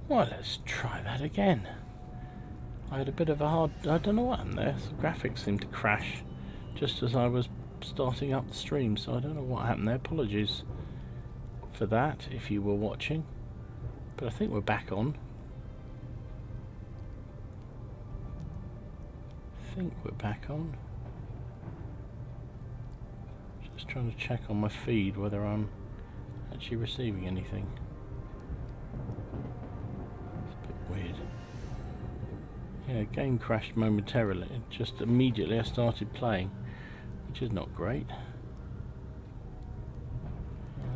Well, let's try that again. I had a bit of a hard... I don't know what happened there. The graphics seemed to crash just as I was starting up the stream, so I don't know what happened there. Apologies for that if you were watching. But I think we're back on. Just trying to check on my feed whether I'm actually receiving anything. It's a bit weird. Yeah, game crashed momentarily. Just immediately I started playing, which is not great.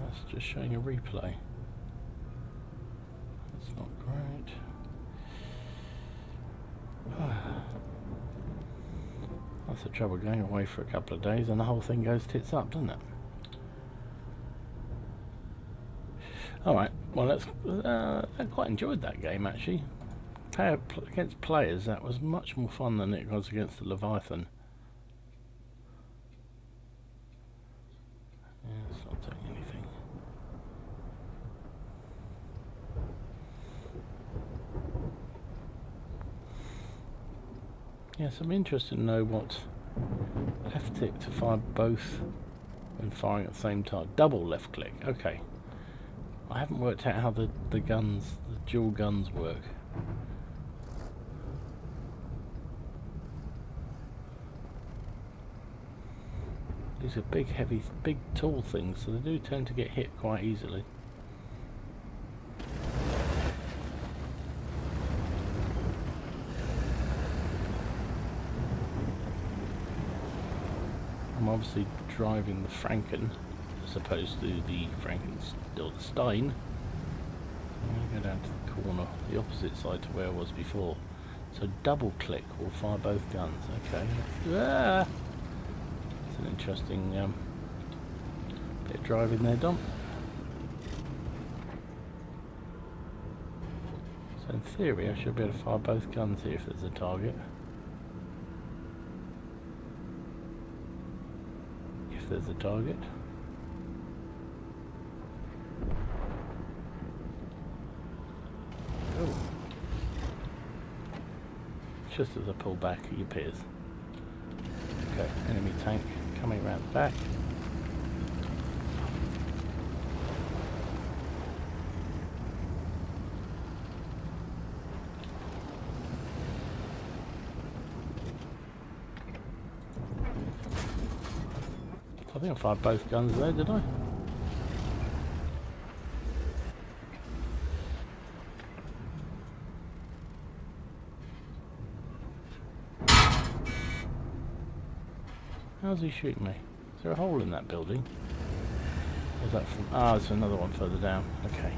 That's just showing a replay. That's not great. That's the trouble, going away for a couple of days and the whole thing goes tits up, doesn't it? Alright, well let's... I quite enjoyed that game actually. Against players, that was much more fun than it was against the Leviathan. Yeah, it's not doing anything. Yes, I'm interested to know what left click to fire both when firing at the same time. Double left click, okay. I haven't worked out how the dual guns work. These are big, heavy, big, tall things, so they do tend to get hit quite easily. I'm obviously driving the Franken as opposed to the Frankenstein. I'm going to go down to the corner, the opposite side to where I was before. So double click will fire both guns. Okay. Ah! It's an interesting bit of driving there, Dom. So in theory I should be able to fire both guns here if there's a target. If there's a target. Oh. Just as I pull back he appears. Okay, enemy tank coming around the back. I think I fired both guns there, did I? How's he shooting me? Is there a hole in that building? Or is that from... Ah, there's another one further down. Okay.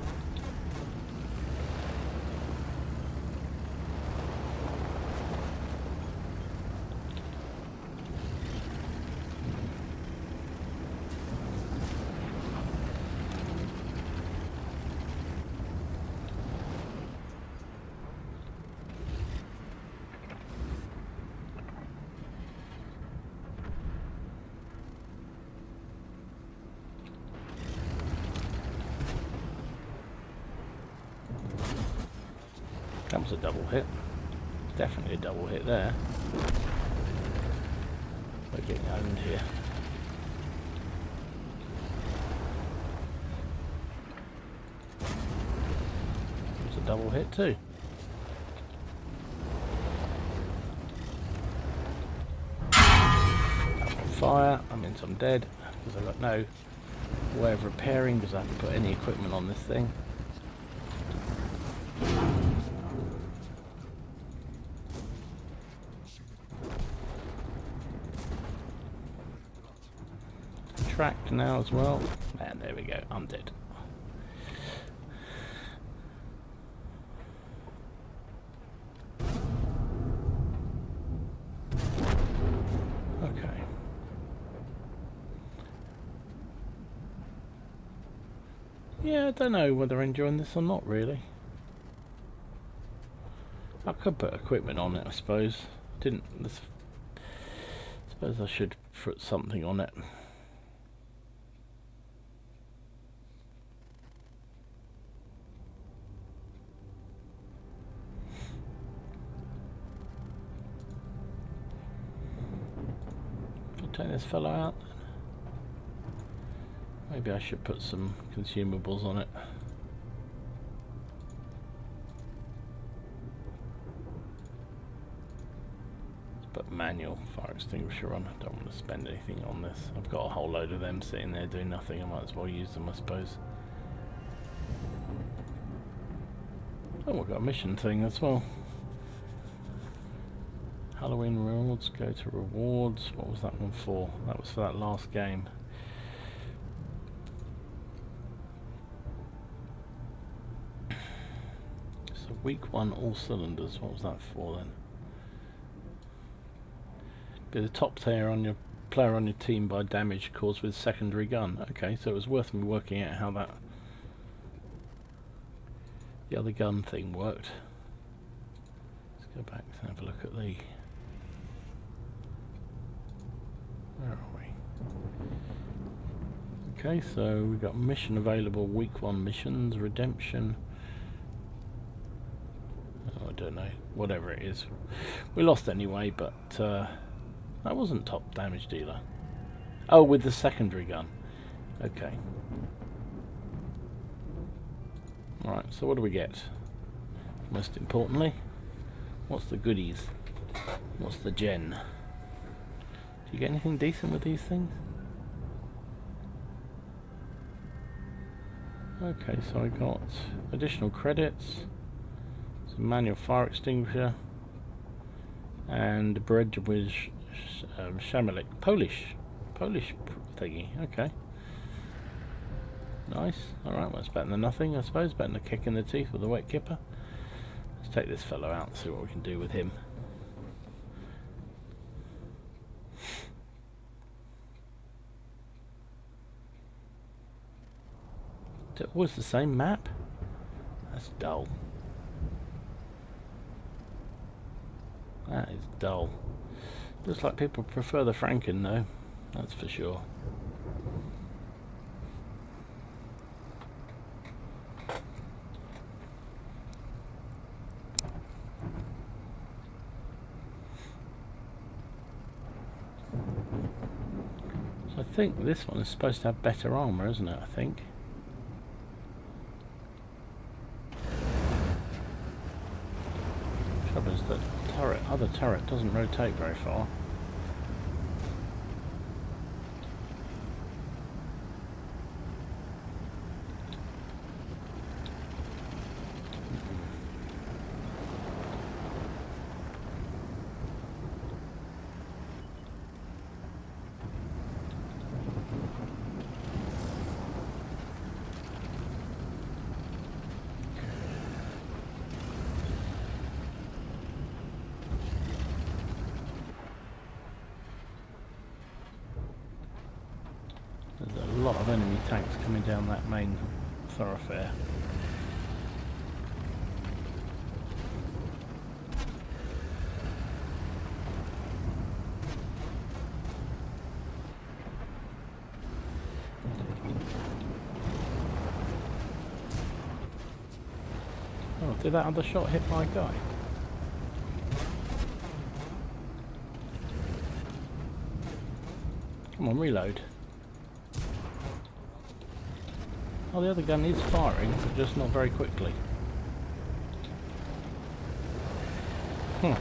That was a double hit. Definitely a double hit there. We're getting owned here. It was a double hit too. I'm on fire. I mean, I'm dead because I've got no way of repairing because I haven't put any equipment on this thing. Tracked now as well, and there we go, I'm dead. Okay. Yeah, I don't know whether I'm enjoying this or not really. I could put equipment on it, I suppose. Didn't. I suppose I should put something on it. take this fellow out? Maybe I should put some consumables on it. Let's put manual fire extinguisher on. I don't want to spend anything on this. I've got a whole load of them sitting there doing nothing. I might as well use them, I suppose. Oh, we've got a mission thing as well. Halloween rewards, go to rewards. What was that one for? That was for that last game. So week 1 all cylinders, what was that for then? Be the top player on your team by damage caused with secondary gun. Okay, so it was worth me working out how that the other gun thing worked. Let's go back and have a look at the... Where are we? Okay, so we've got mission available, week 1 missions, redemption. Oh, I don't know, whatever it is. We lost anyway, but that wasn't top damage dealer. Oh, with the secondary gun. Okay. Alright, so what do we get? Most importantly, what's the goodies? What's the gen? Do you get anything decent with these things? Okay, so I got additional credits, some manual fire extinguisher, and bread with Shamalik. Polish thingy, okay. Nice, alright, well, that's better than nothing, I suppose. Better than a kick in the teeth with a wet kipper. Let's take this fellow out and see what we can do with him. Is it always the same map? That's dull. That is dull. Looks like people prefer the Franken though, that's for sure. So I think this one is supposed to have better armour, isn't it, I think? Trouble is that other turret doesn't rotate very far. There's a lot of enemy tanks coming down that main thoroughfare. Oh, did that other shot hit my guy? Come on, reload. Oh, the other gun is firing, but just not very quickly. Huh.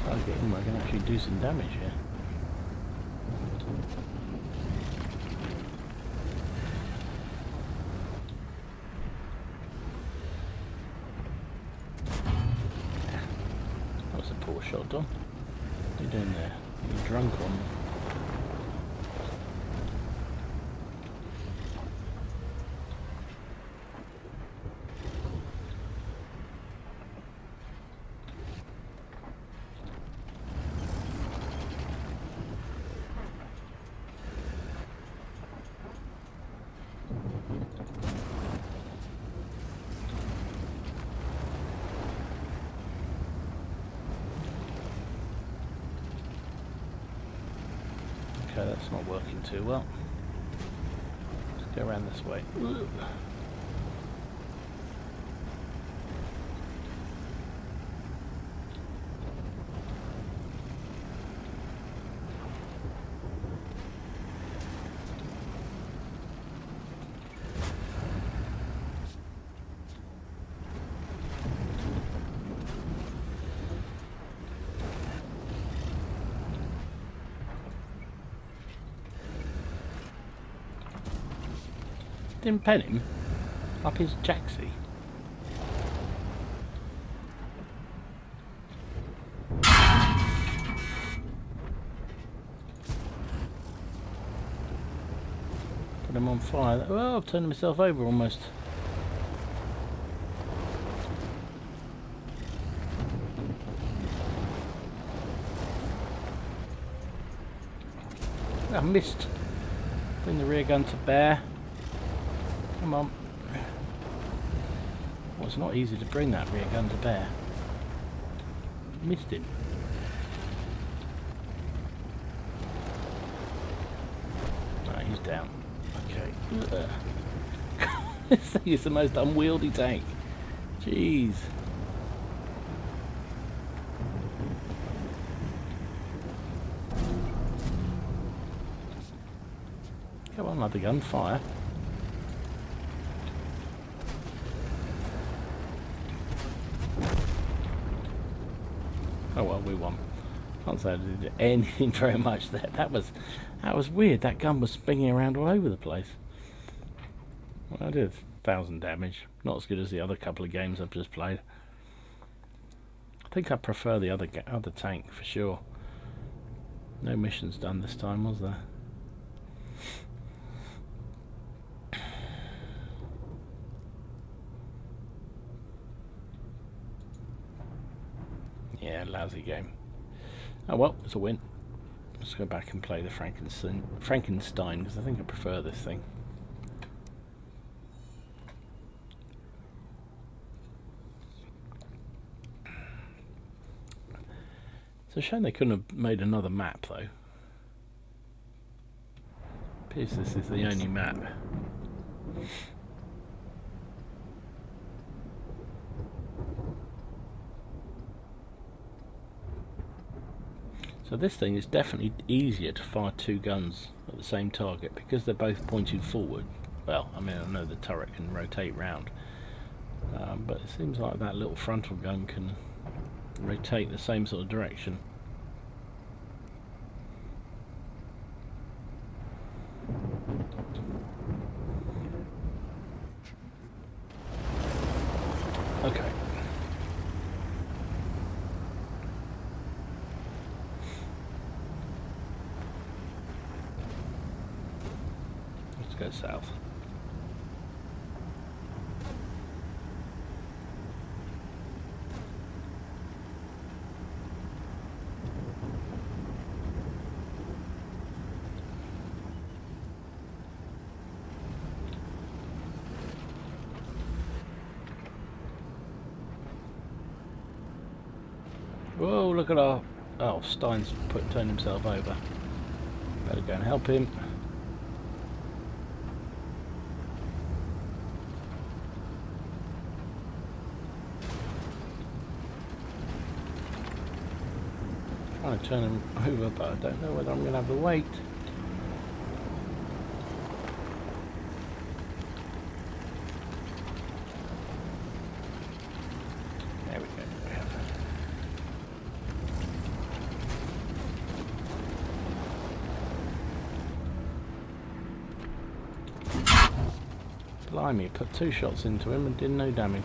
Try to get in where I can actually do some damage here. Poor shot, Dom. What are you doing there? You're drunk on. Okay, that's not working too well. Let's go around this way. Didn't pen him up his jacksie. Put him on fire. Oh, I've turned myself over almost. I missed. Bring the rear gun to bear. Come on. Well, it's not easy to bring that rear gun to bear. Missed him. Right, he's down. Okay. This thing is the most unwieldy tank. Jeez. Come on, another gun, fire. Oh well, we won. Can't say I did anything very much there. That was weird. That gun was spinning around all over the place. Well, I did 1,000 damage. Not as good as the other couple of games I've just played. I think I prefer the other tank for sure. No missions done this time, was there? Yeah, lousy game. Oh well, it's a win. Let's go back and play the Frankenstein because I think I prefer this thing. It's a shame they couldn't have made another map though. Appears this is the only map. So this thing is definitely easier to fire two guns at the same target because they're both pointed forward. Well, I mean, I know the turret can rotate round, but it seems like that little frontal gun can rotate the same sort of direction. Okay. Let's go south. Whoa, look at our... Oh, Stein's turned himself over. Better go and help him. Trying to turn him over, but I don't know whether I'm going to have the weight. There we go. Blimey, put 2 shots into him and did no damage.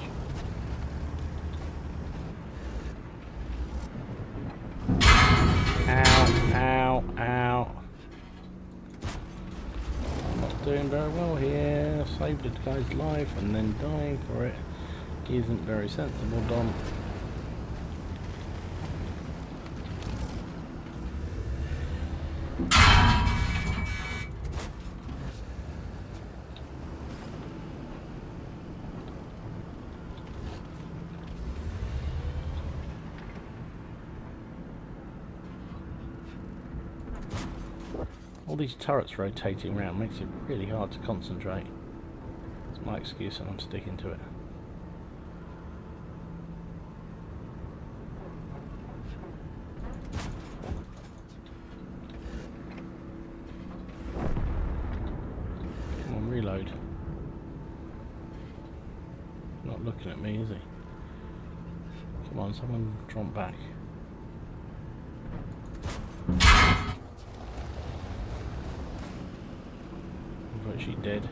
Ow, ow, ow. Not doing very well here. Saved the guy's life and then dying for it isn't very sensible, Don. All these turrets rotating around makes it really hard to concentrate. It's my excuse and I'm sticking to it. Come on, reload. Not looking at me, is he? Come on, someone jump back. She's dead.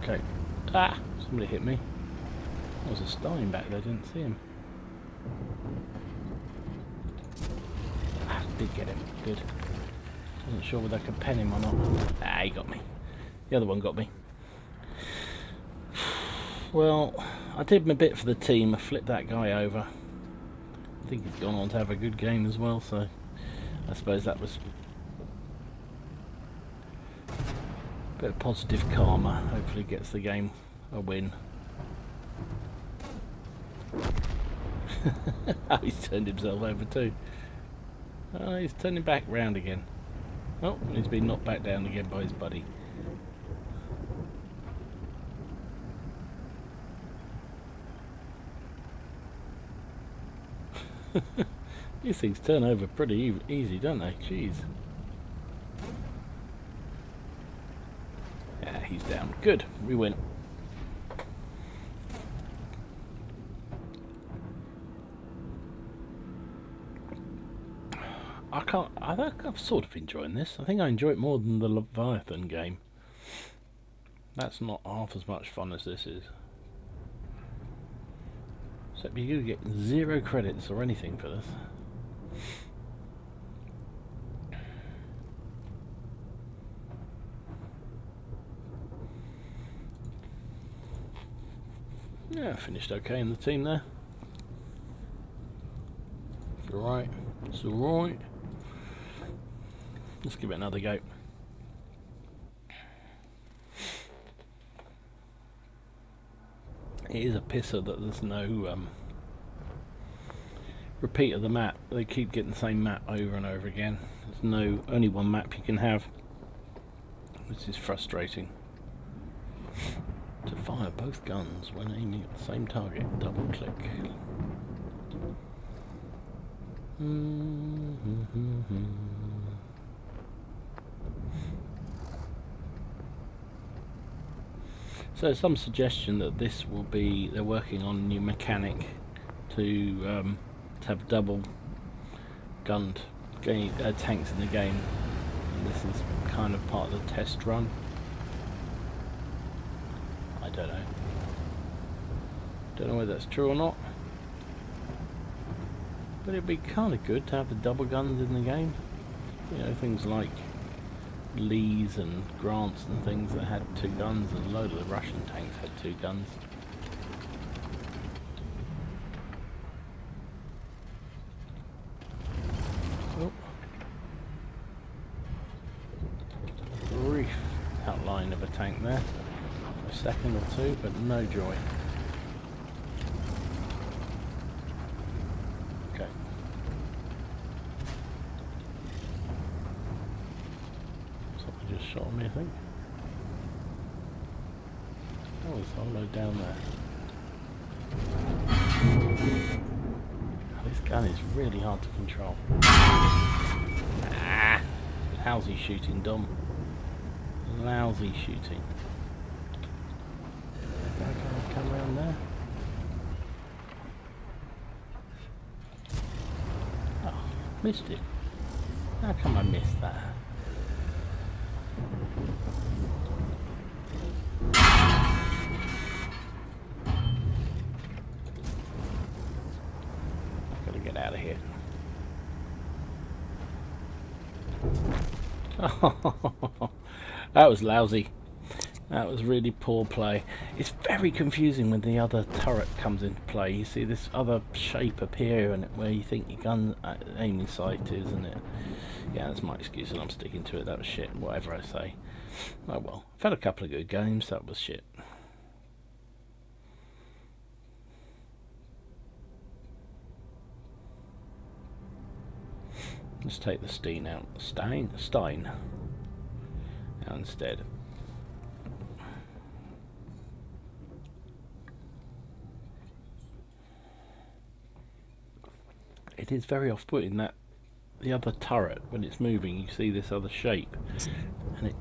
Okay. Ah! Somebody hit me. There was a Stein back there, didn't see him. Ah, did get him. Good. Wasn't sure whether I could pen him or not. Ah, he got me. The other one got me. Well, I did my bit for the team. I flipped that guy over. I think he's gone on to have a good game as well, so I suppose that was a bit of positive karma. Hopefully gets the game a win. Oh, he's turned himself over too. Oh, he's turning back round again. Oh, he's been knocked back down again by his buddy. These things turn over pretty easy, don't they? Jeez. Yeah, he's down. Good, we win. I think I'm sort of enjoying this. I think I enjoy it more than the Leviathan game. That's not half as much fun as this is. Except you get 0 credits or anything for this. Yeah, finished okay in the team there. It's alright. It's alright. Let's give it another go. It is a pisser that there's no repeat of the map. They keep getting the same map over and over again. There's only one map you can have, which is frustrating. To fire both guns when aiming at the same target, double click. So some suggestion that this will be, they're working on a new mechanic to have double gunned tanks in the game. And this is kind of part of the test run. I don't know. Don't know whether that's true or not. But it'd be kind of good to have the double guns in the game. You know, things like Lees and Grants and things that had 2 guns, and a load of the Russian tanks had 2 guns. Oh. Brief outline of a tank there. A second or two, but no joy. Okay. Something just shot me, I think. Oh, it's soloed down there. Oh, this gun is really hard to control. Ah! Lousy shooting, Dom. Lousy shooting. Come around there. Oh, missed it. How come I missed that? Gotta get out of here. Oh, that was lousy. That was really poor play. It's very confusing when the other turret comes into play. You see this other shape appear and where you think your gun aiming sight is, and it. Yeah, that's my excuse, and I'm sticking to it. That was shit. Whatever I say. Oh well. I've had a couple of good games. That was shit. Let's take the Stein out. Stein out instead. It is very off-putting that the other turret, when it's moving, you see this other shape, and it.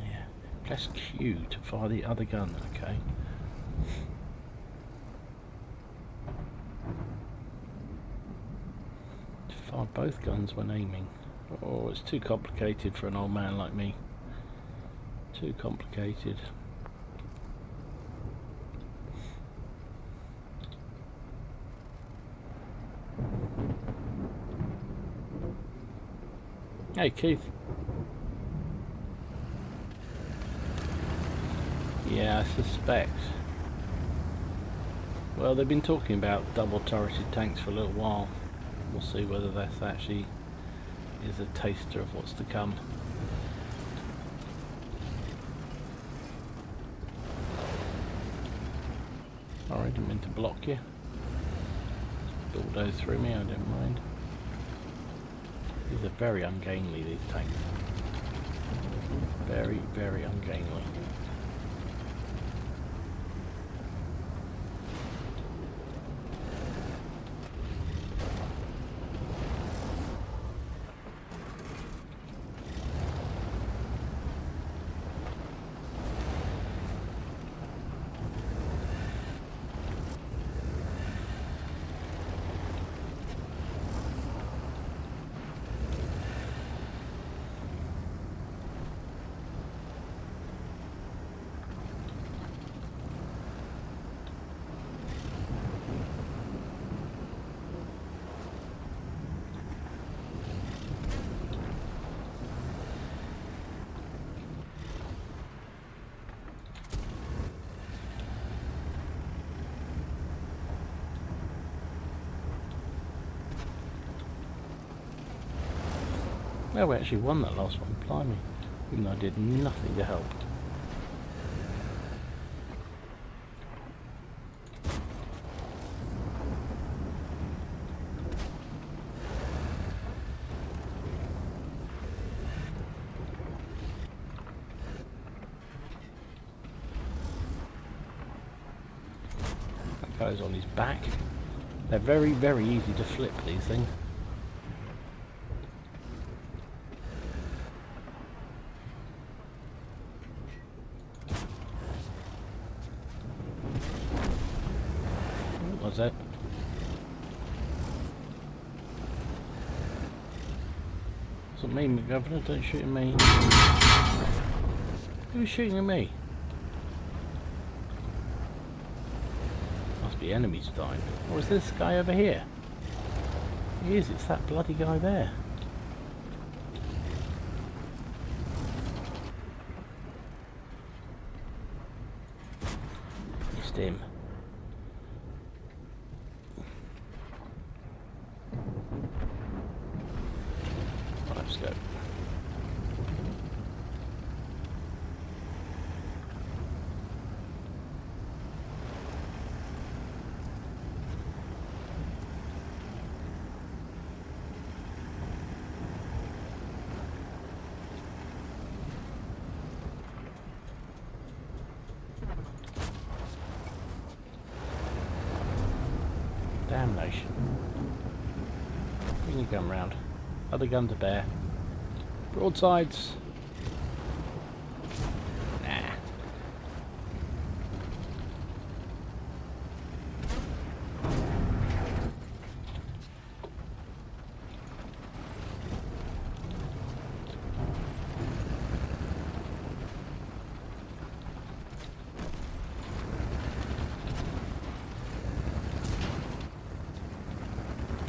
Yeah. Press Q to fire the other gun. Okay. To fire both guns when aiming. Oh, it's too complicated for an old man like me. Too complicated. Hey, Keith. Yeah, I suspect. Well, they've been talking about double turreted tanks for a little while. We'll see whether that actually is a taster of what's to come. Sorry, didn't mean to block you. Bulldoze through me, I don't mind. These are very ungainly, these tanks. Very, very ungainly. Well, we actually won that last one, blimey. Even though I did nothing to help. That guy's on his back. They're very, very easy to flip, these things. Was it? Wasn't me, McGovernor, don't shoot at me. Who's shooting at me? Must be enemies dying. Or is this guy over here? He is, it's that bloody guy there. Missed him. Let's go. Damnation. Bring your gun round. Other gun to bear. Broadsides. Nah.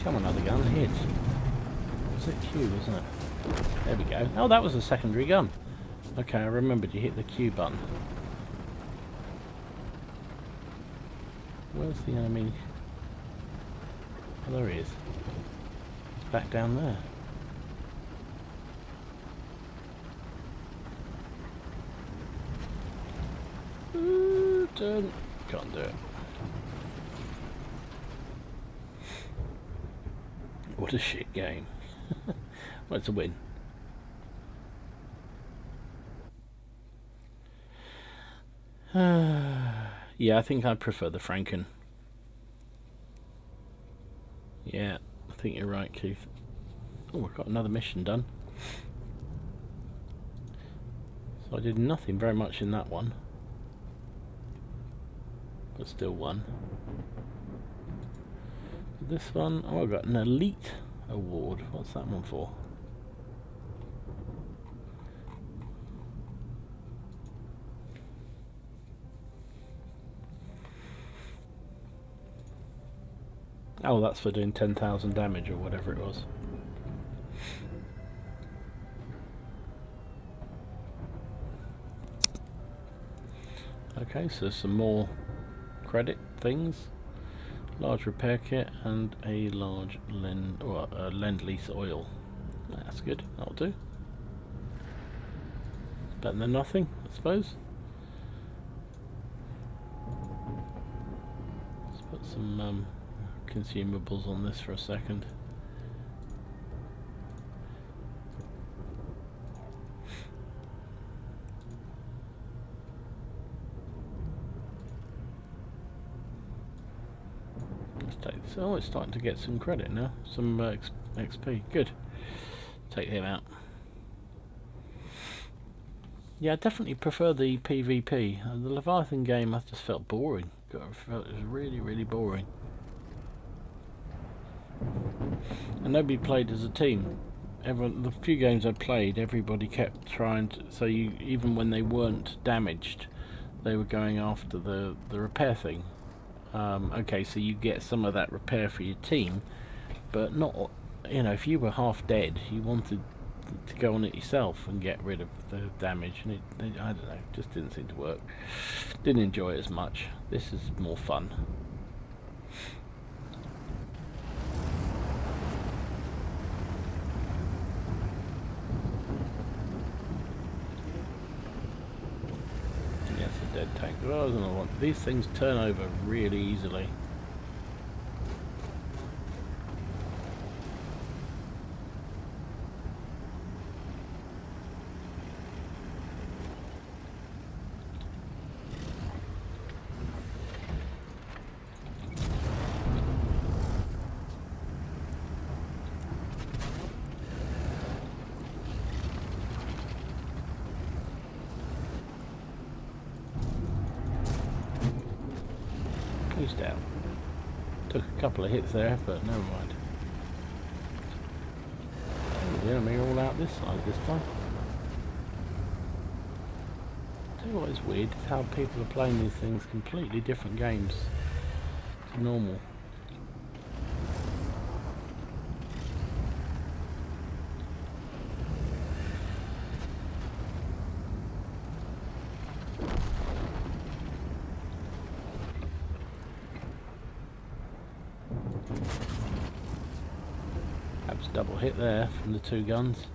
Come on, other gun, hit. It's a Q, isn't it? There we go. Oh, that was a secondary gun. Okay, I remembered you hit the Q button. Where's the enemy? Oh, there he is. Back down there. Ooh, turn. Can't do it. What a shit game. Well, it's a win. Yeah, I think I prefer the Franken. Yeah, I think you're right, Keith. Oh, we've got another mission done. So I did nothing very much in that one. But still won. This one, oh, I got an elite award. What's that one for? Oh, that's for doing 10,000 damage or whatever it was. Okay, so some more credit things. Large repair kit and a large lend-lease oil. That's good, that'll do. Better than nothing, I suppose. Let's put some consumables on this for a second. Let's take this. Oh, it's starting to get some credit now. Some XP. Good. Take him out. Yeah, I definitely prefer the PvP. The Leviathan game I just felt boring. I felt it was really, really boring. And nobody played as a team. The few games I played, everybody kept trying to. So even when they weren't damaged, they were going after the repair thing. Okay, so you get some of that repair for your team, but not. You know, if you were half dead, you wanted to go on it yourself and get rid of the damage, and I don't know, just didn't seem to work. Didn't enjoy it as much. This is more fun. Yes, a dead tank. Well, I don't know what. These things turn over really easily. He's down. Took a couple of hits there, but never mind. The enemy all out this side this time. Tell you what is weird is how people are playing these things completely different games to normal. Double hit there from the two guns.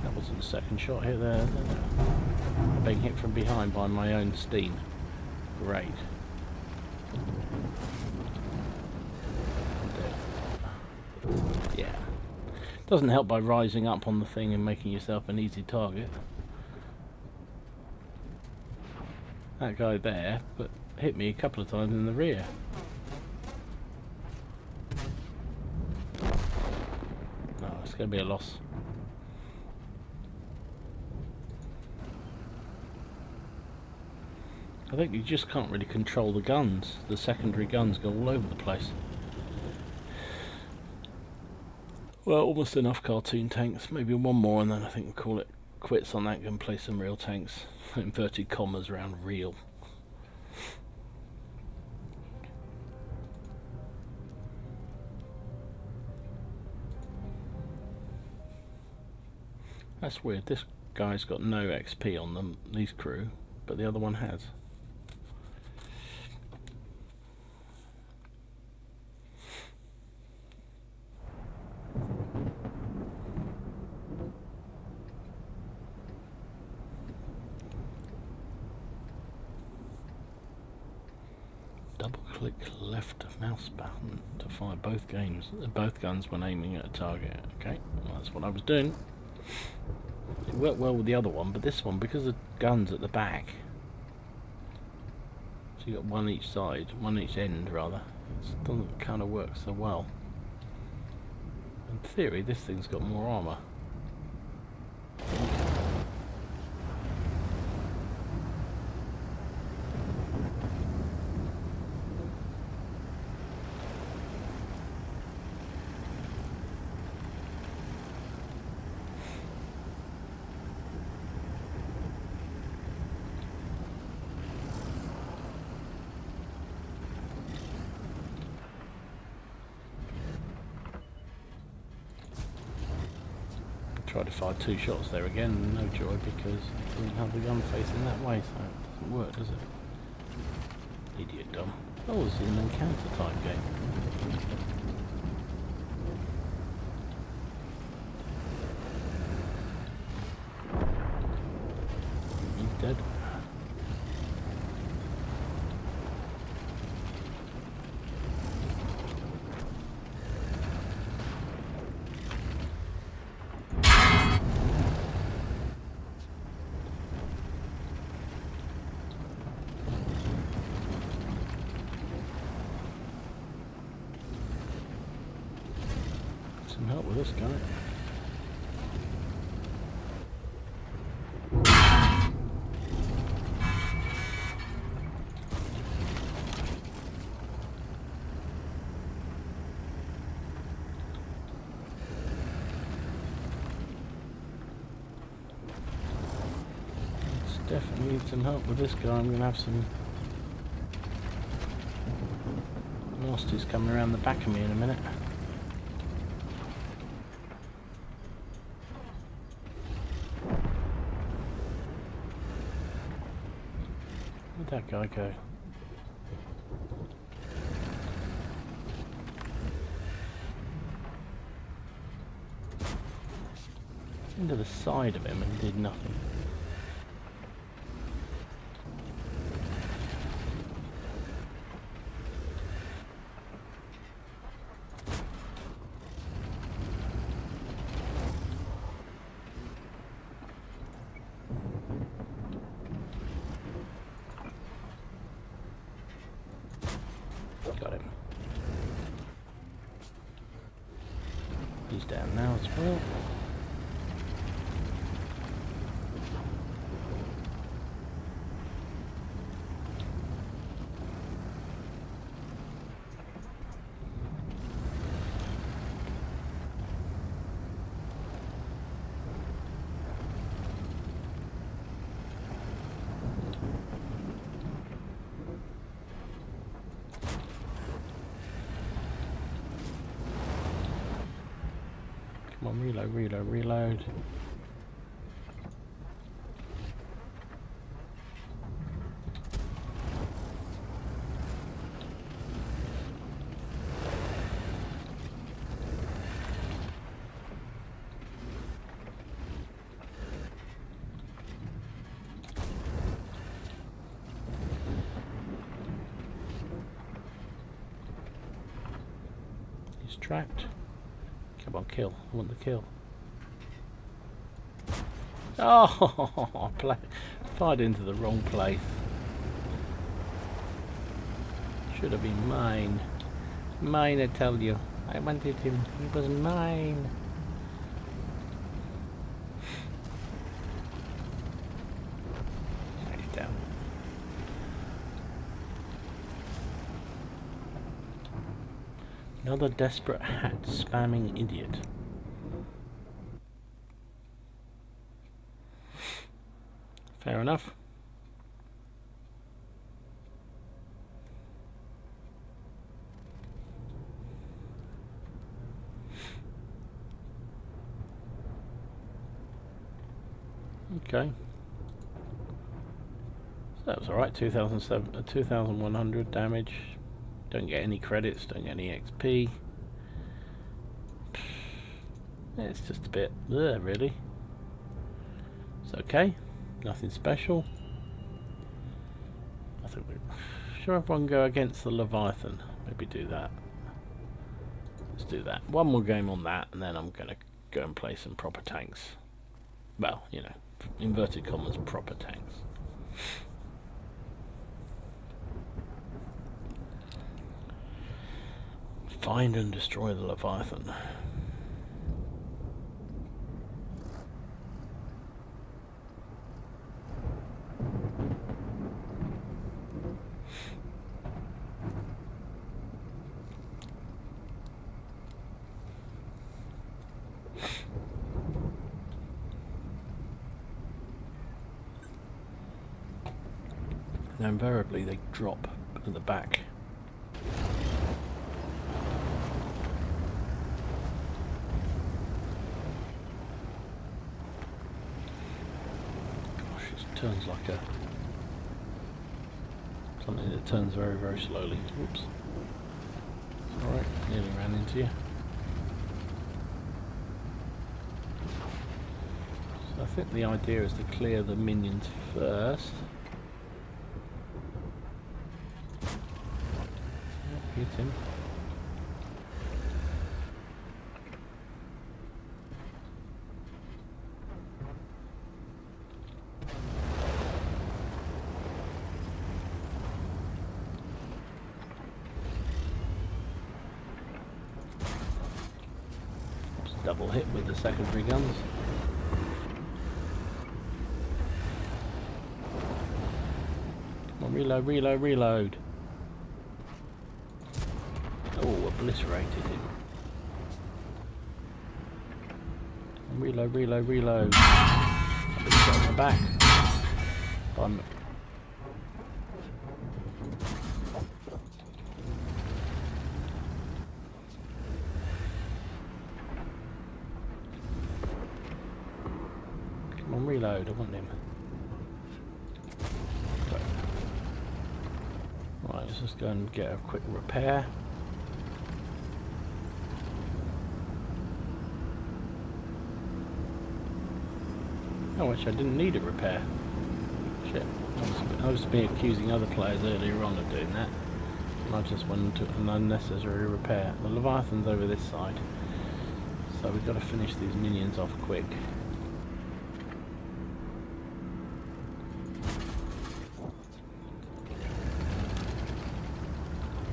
That wasn't the second shot hit there. Being hit from behind by my own steam. Great. Yeah. Doesn't help by rising up on the thing and making yourself an easy target. That guy there, but hit me a couple of times in the rear. Oh, it's going to be a loss. I think you just can't really control the guns. The secondary guns go all over the place. Well, almost enough cartoon tanks. Maybe one more and then I think we'll call it quits on that and play some real tanks. Inverted commas around real. That's weird. This guy's got no XP on them, these crew, but the other one has. Click left mouse button to fire both guns when aiming at a target. Okay, well, that's what I was doing. It worked well with the other one, but this one, because the gun's at the back, so you got one each side, one each end rather, it doesn't kind of work so well. In theory, this thing's got more armour. tried to fire 2 shots there again, no joy because it doesn't have the gun facing that way, so it doesn't work, does it? Idiot dumb. Oh, this is an encounter time game. He's dead. Some help with this guy. Definitely need some help with this guy. I'm going to have some nasties coming around the back of me in a minute. Where'd that guy go? Into the side of him and did nothing. Got him. He's down now as well. Come on, reload, reload, reload. He's trapped. Come on, kill. I want the kill. Oh, fired into the wrong place. Should have been mine. Mine, I tell you. I wanted him. He was mine. Write it down. Another desperate hat spamming idiot. Fair enough. Okay. So that was alright. 2,100 damage. Don't get any credits, don't get any XP. It's just a bit there, really. It's okay. Nothing special. I think should everyone go against the Leviathan? Maybe do that. Let's do that. One more game on that, and then I'm going to go and play some proper tanks. Well, you know, inverted commas, proper tanks. Find and destroy the Leviathan. Now invariably they drop at the back. turns like a something that turns very, very slowly. Oops. Alright, nearly ran into you. So I think the idea is to clear the minions first. Hit him. Double hit with the secondary guns. Come on, reload, reload, reload. Oh, obliterated him. Reload, reload, reload. I've been shot in the back. Come on, reload, I want him. Right, let's just go and get a quick repair. Oh, actually I didn't need a repair. Shit. I was been accusing other players earlier on of doing that. And I just went into an unnecessary repair. The Leviathan's over this side. So we've got to finish these minions off quick.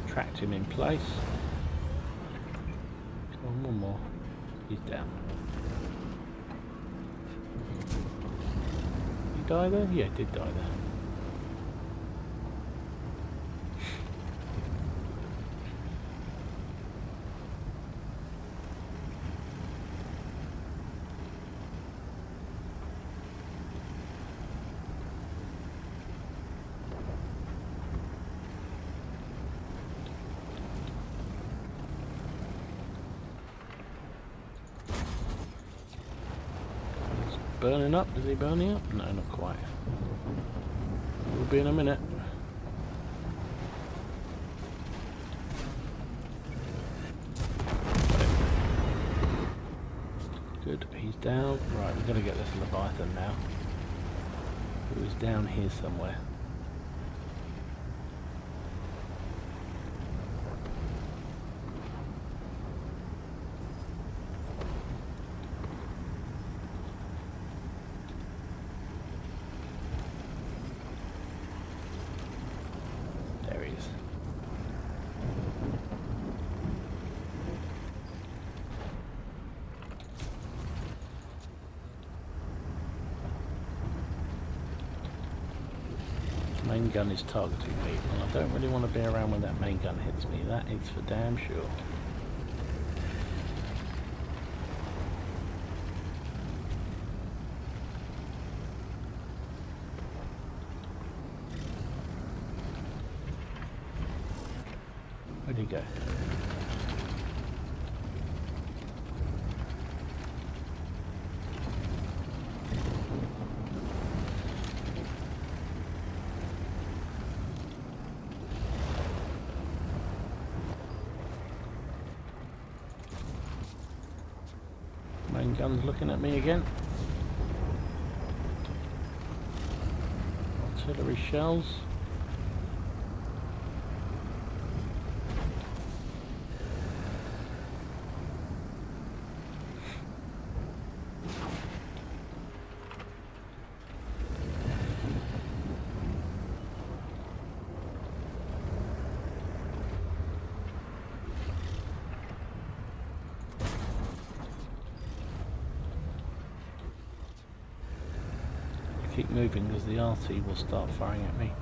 Tracked him in place. Come on, one more. He's down. Did he die there? Yeah, he did die there. Burning up? Is he burning up? No, not quite. We'll be in a minute. Good, he's down. Right, we've got to get this Leviathan now. Who's down here somewhere? Main gun is targeting me, and I don't really want to be around when that main gun hits me. That is for damn sure. Where'd he go? Main gun's looking at me again. Artillery shells. Keep moving because the RT will start firing at me.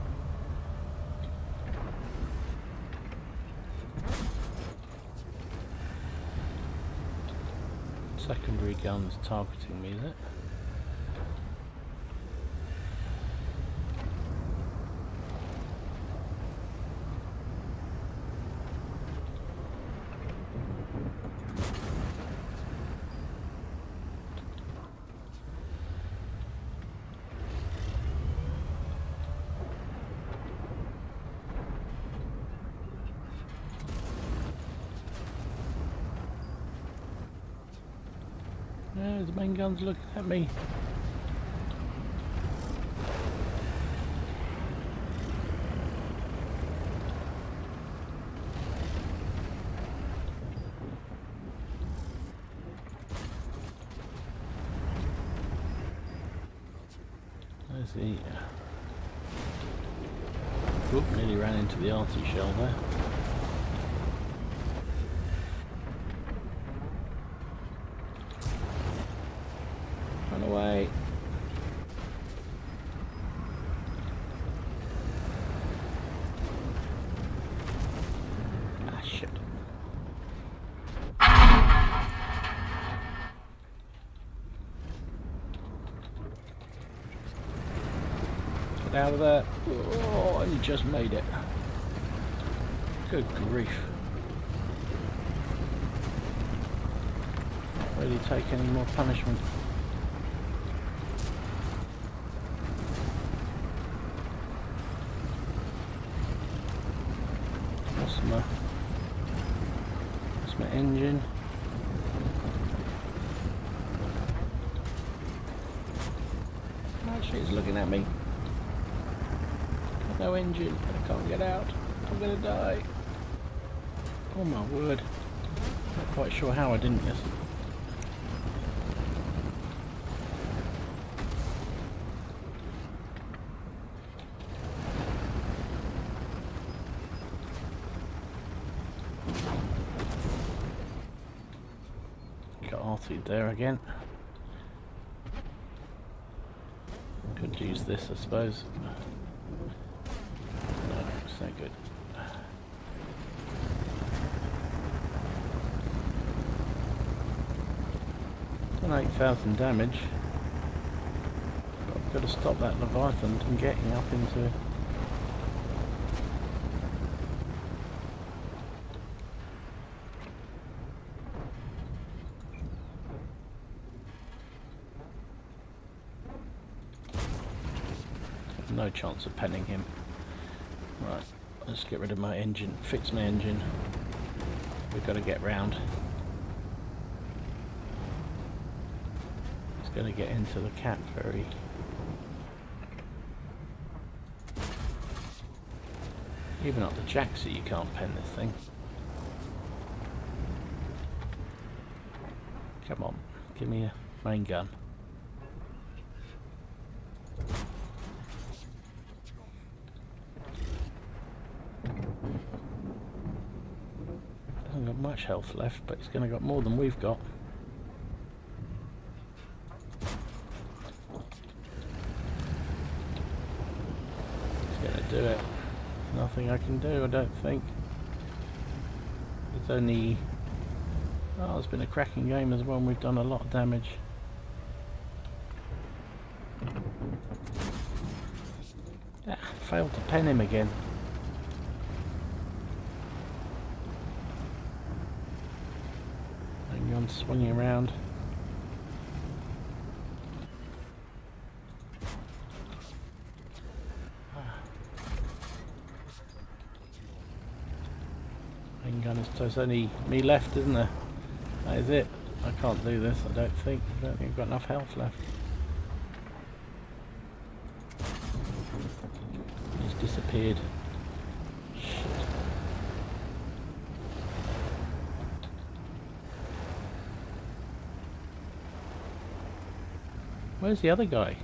Secondary gun's targeting me, is it? Oh, the main gun's looking at me. There's the... Whoop, nearly ran into the arty shell there. Run away. Ah, shit. Get out of there. Oh, you just made it. Good grief. Not really take any more punishment. That's my engine. Actually, it's looking at me. Got no engine. I can't get out. I'm gonna die. Oh my word. Not quite sure how I didn't miss. Got artied there again. Could use this, I suppose. No, it's no good. Done 8,000 damage. But I've got to stop that Leviathan from getting up into... No chance of penning him. Right, let's get rid of my engine, fix my engine. We've got to get round. It's going to get into the cap very... Even up the Jaxie you can't pen this thing. Come on, give me a main gun. Hasn't got much health left, but it's going to got more than we've got. It's going to do it. There's nothing I can do, I don't think. It's only... Oh, it's been a cracking game as well, and we've done a lot of damage. Ah, failed to pen him again. Hang on, swinging around. Main gun is, so there's only me left, isn't there? That is it. I can't do this, I don't think. I don't think I've got enough health left. He's disappeared. Shit. Where's the other guy?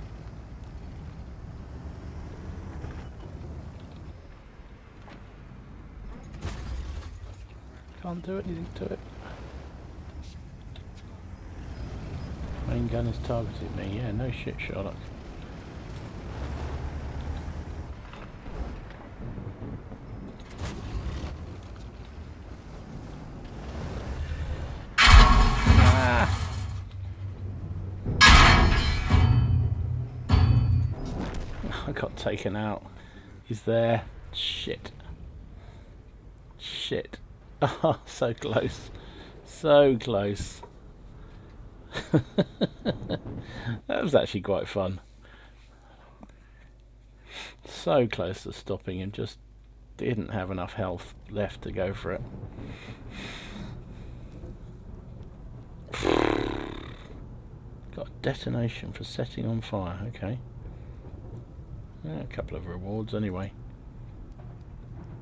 Can't do anything to it. Main gun is targeting me. Yeah, no shit, Sherlock. Ah. I got taken out. He's there. Shit. Shit. Oh, so close. So close. That was actually quite fun. So close to stopping him, just didn't have enough health left to go for it. Detonation for setting on fire. Okay. A couple of rewards anyway.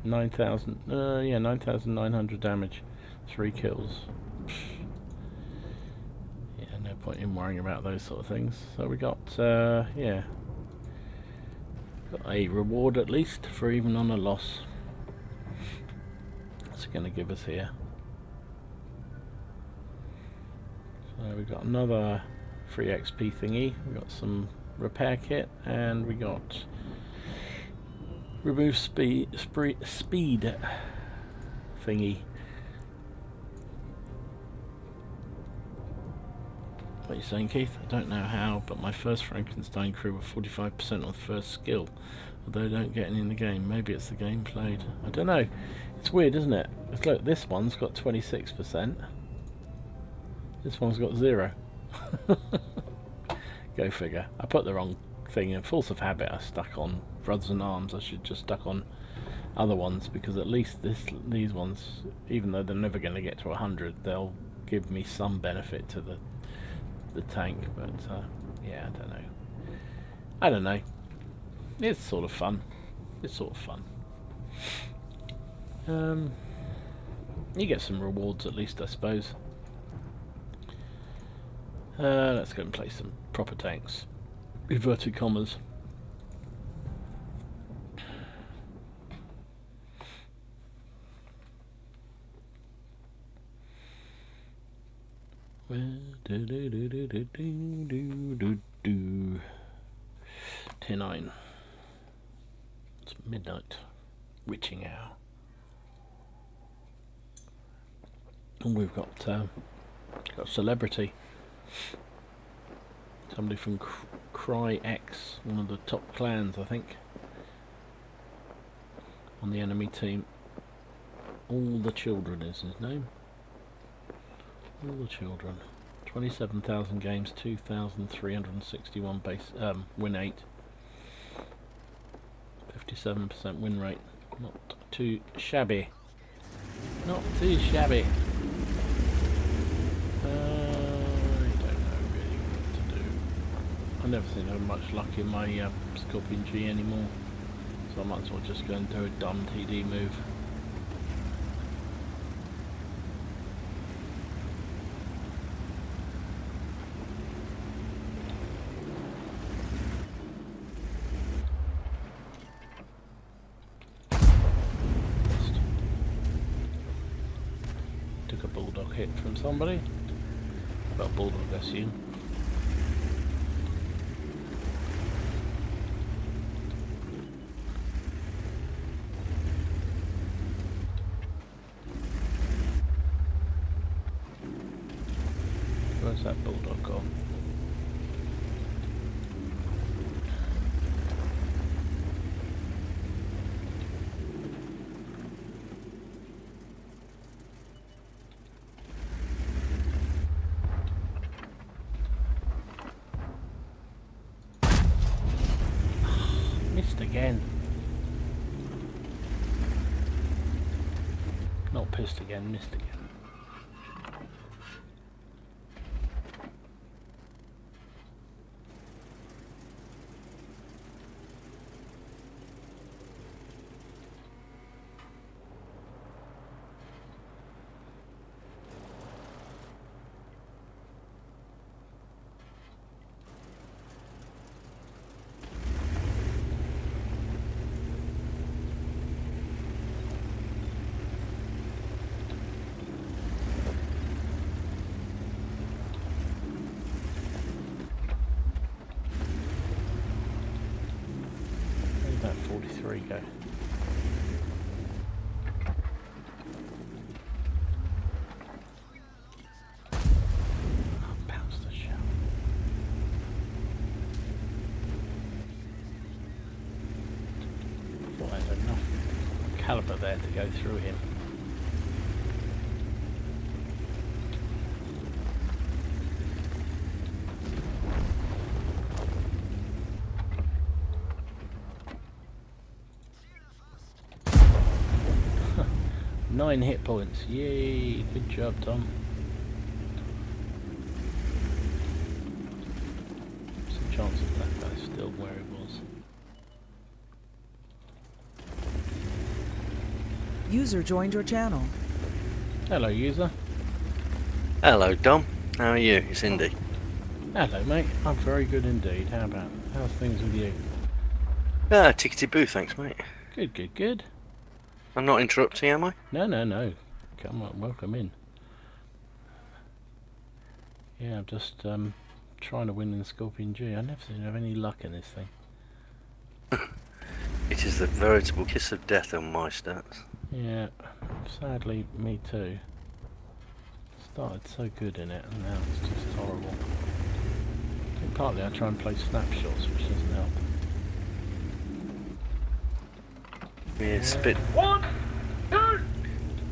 9,000. Yeah, 9,900 damage. 3 kills. Yeah, no point in worrying about those sort of things. So we got, yeah, got a reward at least for even on a loss. What's it going to give us here? So we got another free XP thingy. We got some repair kit, and we got remove speed thingy. What are you saying, Keith? I don't know how, but my first Frankenstein crew were 45% on the first skill, although I don't get any in the game. Maybe it's the game played. I don't know. It's weird, isn't it? Look, this one's got 26%. This one's got 0. Go figure. I put the wrong thing in. Force of habit I stuck on Brothers in Arms. I should just stuck on other ones, because at least these ones, even though they're never going to get to 100, they'll give me some benefit to the tank. But yeah, I don't know. It's sort of fun. You get some rewards at least, I suppose. Let's go and play some proper tanks. Inverted commas. Tier 9. It's midnight. Witching hour. And we've got celebrity. Somebody from Cry X, one of the top clans, I think, on the enemy team. All the Children is his name. All the Children. 27,000 games, 2,361 base win rate. 57% win rate. Not too shabby. Not too shabby. I never seem to have much luck in my Scorpion G anymore, so I might as well just go and do a dumb TD move. Took a bulldog hit from somebody. Well, bulldog, I assume. Where's that bulldog gone? Missed again. Not pissed again, missed again. Where'd that 43 go? Bounce the shell. Thought I had enough caliber there to go through him. Nine hit points. Yay! Good job, Tom. User joined your channel. Hello, user. Hello, Dom. How are you? It's Indy. Hello, mate. I'm very good indeed. How's things with you? Tickety-boo, thanks, mate. Good, good, good. I'm not interrupting, am I? No, no, no. Come on, welcome in. Yeah, I'm just trying to win in Scorpion G. I never seem to have any luck in this thing. It is the veritable kiss of death on my stats. Yeah, sadly, me too. Started so good in it, and now it's just horrible. I think partly I try and play snapshots, which doesn't help. Yeah, it's a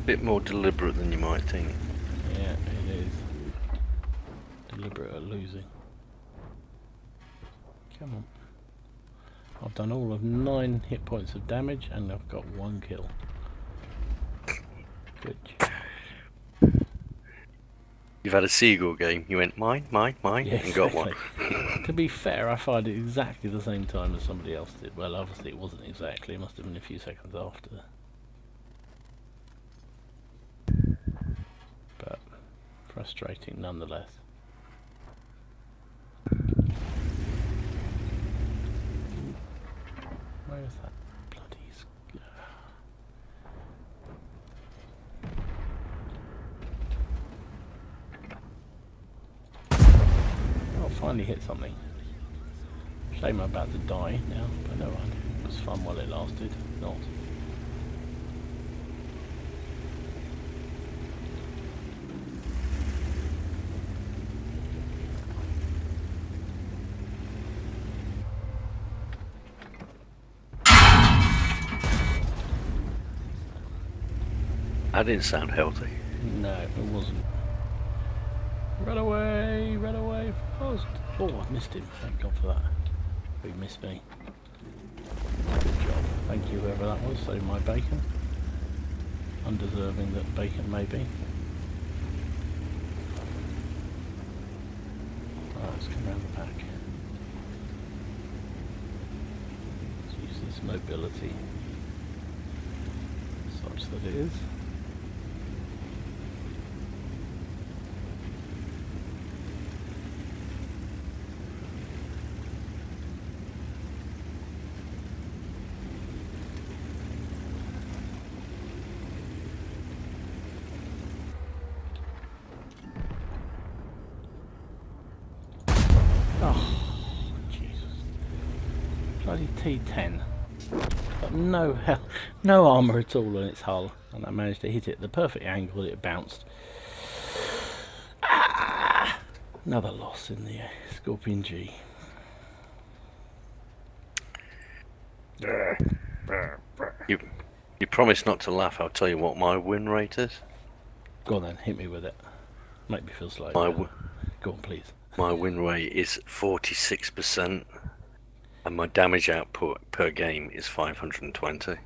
bit more deliberate than you might think. Yeah, it is. Deliberate at losing. Come on. I've done all of 9 hit points of damage, and I've got 1 kill. Good job. You've had a seagull game. You went mine, Yeah, and got one. To be fair, I fired it exactly the same time as somebody else did. Well, obviously it wasn't exactly. It must have been a few seconds after. But frustrating nonetheless. Where is that bloody... Oh, finally hit something. Shame I'm about to die now, but no one. It was fun while it lasted. Not. That didn't sound healthy. No, it wasn't. Run away! Run away! Oh, I missed him. Thank God for that. He missed me. Good job. Thank you, whoever that was. So my bacon. Undeserving that bacon may be. Right, let's come round the back. Let's use this mobility such that it is. Oh, Jesus. Bloody T10. Got no armour at all on its hull, and I managed to hit it at the perfect angle that it bounced. Ah! Another loss in the Scorpion G. You promised not to laugh. I'll tell you what my win rate is. Go on then, hit me with it. Make me feel slow. Go on, please. My win rate is 46%, and my damage output per game is 520.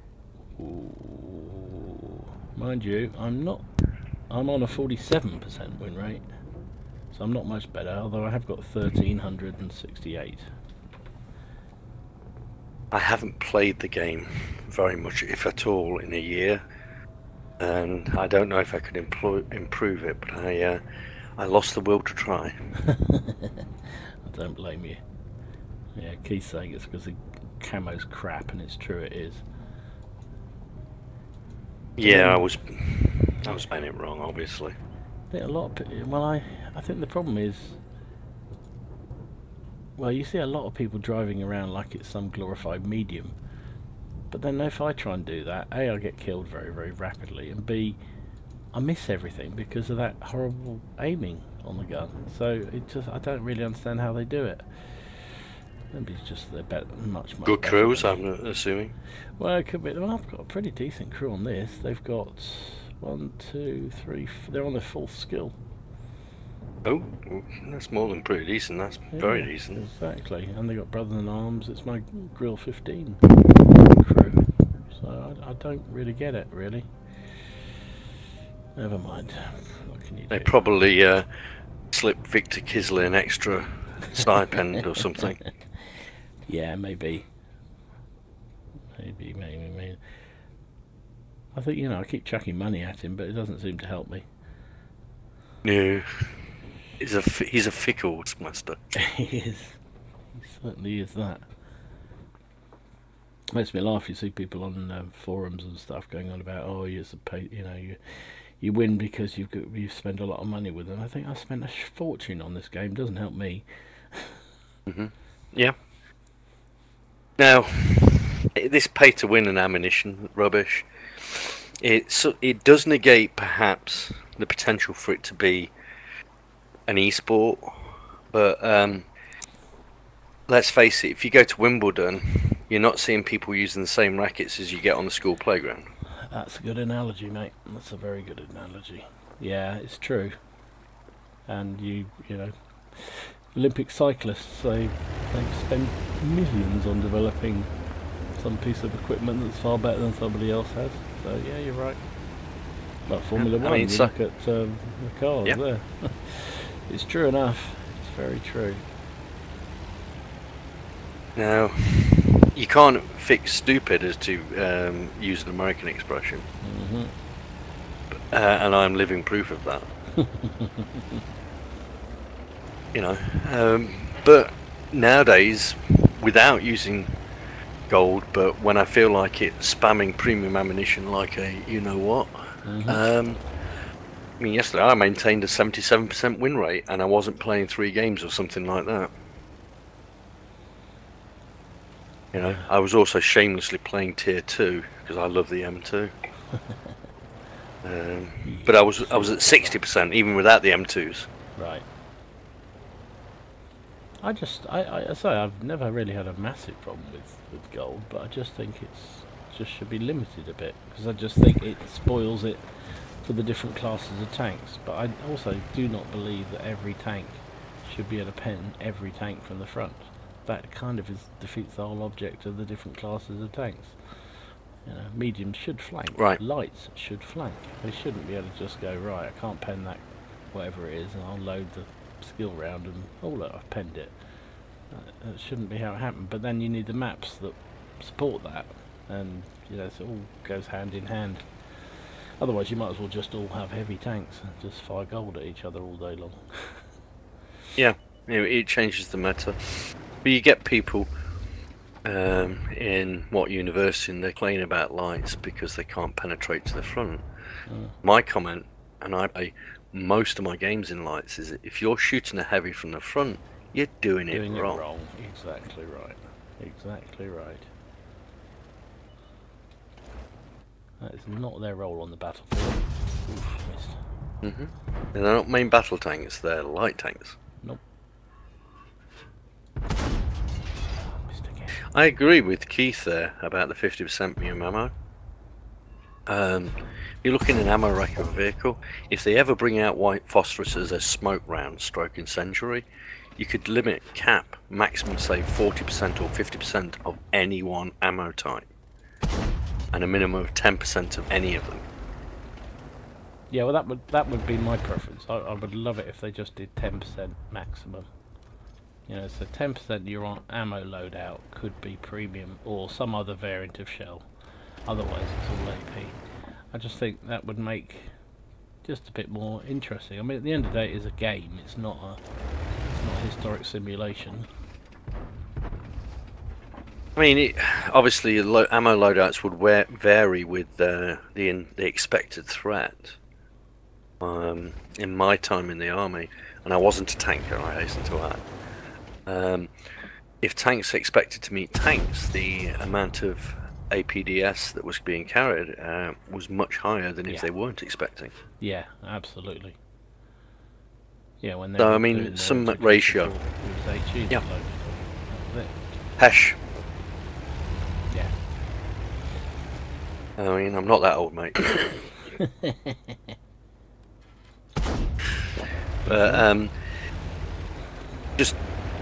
Ooh. Mind you, I'm on a 47% win rate, so I'm not much better, although I have got 1368. I haven't played the game very much, if at all, in a year, and I don't know if I could improve it, but I lost the will to try. I don't blame you. Yeah, Keith's saying it's because the camo's crap, and it's true, it is. Yeah, I was playing it wrong, obviously. I think a lot of people, well, I think the problem is, well, you see a lot of people driving around like it's some glorified medium, but then if I try and do that, A, I get killed very, very rapidly, and B, I miss everything because of that horrible aiming on the gun. So I don't really understand how they do it. Maybe it's just they're much good better crews, than me. I'm assuming. Well, it could be. Well, I've got a pretty decent crew on this. They've got 1, 2, 3. They're on their 4th skill. Oh, that's more than pretty decent. That's very decent. Exactly. And they got Brothers in Arms. It's my Grill 15 crew. So I don't really get it, really. Never mind. What can you do? They probably slipped Victor Kisley an extra stipend or something. Yeah, maybe. Maybe. I think, I keep chucking money at him, but it doesn't seem to help me. No, he's a fickle master. He is. He certainly is that. Makes me laugh. You see people on forums and stuff going on about, oh, you win because you've spent a lot of money with them. I think I spent a fortune on this game. Doesn't help me. Yeah. Now, this pay to win and ammunition rubbish. It does negate perhaps the potential for it to be an esport, but let's face it. If you go to Wimbledon, you're not seeing people using the same rackets as you get on the school playground. That's a good analogy, mate. That's a very good analogy. Yeah, it's true. And you know, Olympic cyclists, they spend millions on developing some piece of equipment that's far better than somebody else has. So yeah, you're right. Like Formula One, you look at the cars there. It's true enough. It's very true. Now, you can't fix stupid, as to use an American expression. And I'm living proof of that. But nowadays, without using gold, but when I feel like it, spamming premium ammunition like a you-know-what. I mean, yesterday I maintained a 77% win rate, and I wasn't playing 3 games or something like that. I was also shamelessly playing tier 2 because I love the M2. But I was at 60% even without the M2s. Right. I say I've never really had a massive problem with gold, but I just think just should be limited a bit, because I just think it spoils it for the different classes of tanks. But I also do not believe that every tank should be able to pen every tank from the front. That kind of defeats the whole object of the different classes of tanks. Mediums should flank. Right. Lights should flank. They shouldn't be able to just go, right, I can't pen that, whatever it is, and I'll load the skill round and, oh look, I've penned it. That shouldn't be how it happened. But then you need the maps that support that, and so it all goes hand in hand. Otherwise you might as well just all have heavy tanks and just fire gold at each other all day long. Yeah, it changes the meta. But you get people in what university, and they're complaining about lights because they can't penetrate to the front. My comment, and I play most of my games in lights, is that if you're shooting a heavy from the front, you're doing it wrong. Exactly right. Exactly right. That is not their role on the battlefield. Oof, missed. They're not main battle tanks, they're light tanks. Nope. Missed again. I agree with Keith there about the 50% medium ammo. You look in an ammo rack of a vehicle, if they ever bring out white phosphorus as a smoke round stroke incendiary, you could limit cap maximum say 40% or 50% of any one ammo type, and a minimum of 10% of any of them. Yeah, well that would be my preference. I would love it if they just did 10% maximum. So 10% of your ammo loadout could be premium or some other variant of shell. Otherwise it's all AP. I just think that would make just a bit more interesting. I mean, at the end of the day, it is a game. It's not a historic simulation. I mean, obviously ammo loadouts would vary with the expected threat. In my time in the army, and I wasn't a tanker, I hasten to add. If tanks expected to meet tanks, the amount of APDS that was being carried was much higher than if they weren't expecting. Yeah, absolutely. Yeah, when they so I mean, some ratio. Yeah. Hesh. Yeah. I mean, I'm not that old, mate. But just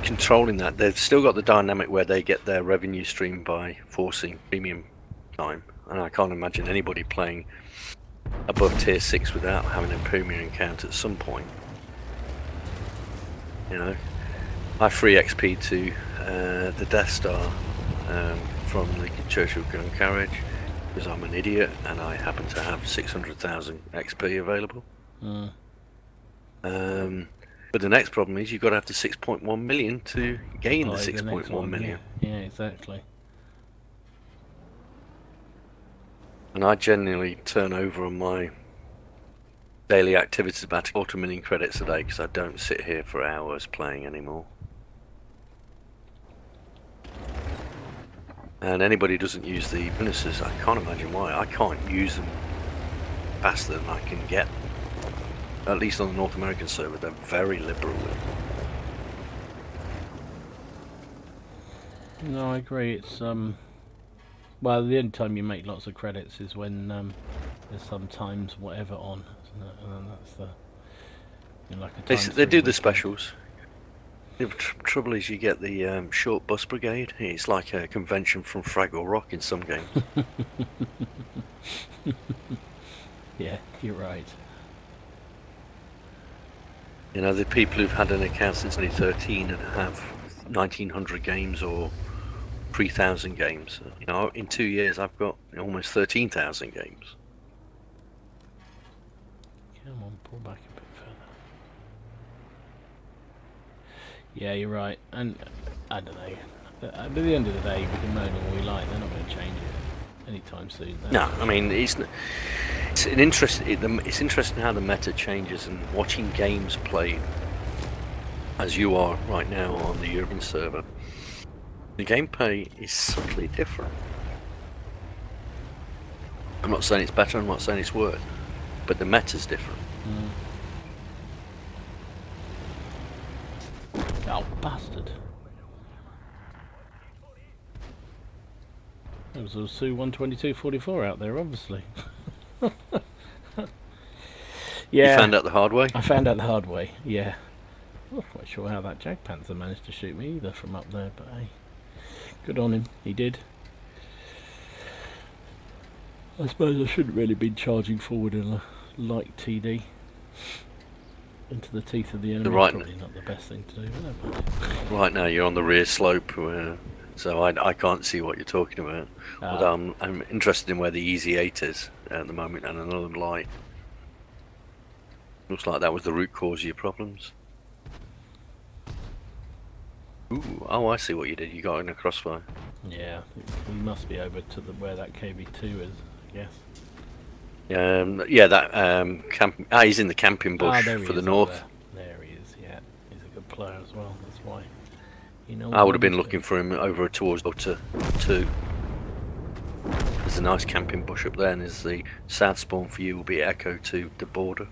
controlling that, they've still got the dynamic where they get their revenue stream by forcing premium time, and I can't imagine anybody playing above tier 6 without having a premium encounter at some point. I free XP to the Death Star from the Churchill gun carriage, because I'm an idiot and I happen to have 600,000 XP available. But the next problem is you've got to have the 6.1 million to gain the 6.1 million. Yeah, exactly. And I genuinely turn over on my daily activities about 250,000 credits a day because I don't sit here for hours playing anymore. And anybody who doesn't use the bonuses, I can't imagine why. I can't use them faster than I can get. At least on the North American server, they're very liberal with them. No, I agree. It's well, the only time you make lots of credits is when there's sometimes whatever on, isn't it? And that's the like a They do the specials. The trouble is you get the short bus brigade. It's like a convention from Fraggle Rock in some games. Yeah, you're right. You know, the people who've had an account since 2013 and have 1,900 games or 3,000 games. You know, in 2 years I've got almost 13,000 games. Come on, pull back a bit further. Yeah, you're right. And I don't know. At the end of the day, we can moan all we like. They're not going to change it anytime soon. No, I mean it's interesting how the meta changes, and watching games played as you are right now on the urban server. The gameplay is subtly different. I'm not saying it's better, I'm not saying it's worse, but the meta's different. Oh, bastard. There was a Su 122.44 out there, obviously. Yeah. You found out the hard way? I found out the hard way, yeah. I'm not quite sure how that Jag Panther managed to shoot me either from up there, but hey. Good on him, he did. I suppose I shouldn't really be charging forward in a light TD into the teeth of the enemy. Probably not the best thing to do, but right now you're on the rear slope, so I can't see what you're talking about. Although I'm interested in where the Easy 8 is at the moment, and another light. Looks like that was the root cause of your problems. Ooh, oh, I see what you did. You got in a crossfire. Yeah, he must be over to where that KV2 is, I guess. Yeah, that he's in the camping bush for the north. There he is. Yeah, he's a good player as well. That's why. You know. I would have been looking for him over towards Delta 2. There's a nice camping bush up there, and there's the south spawn for you will be Echo to the border.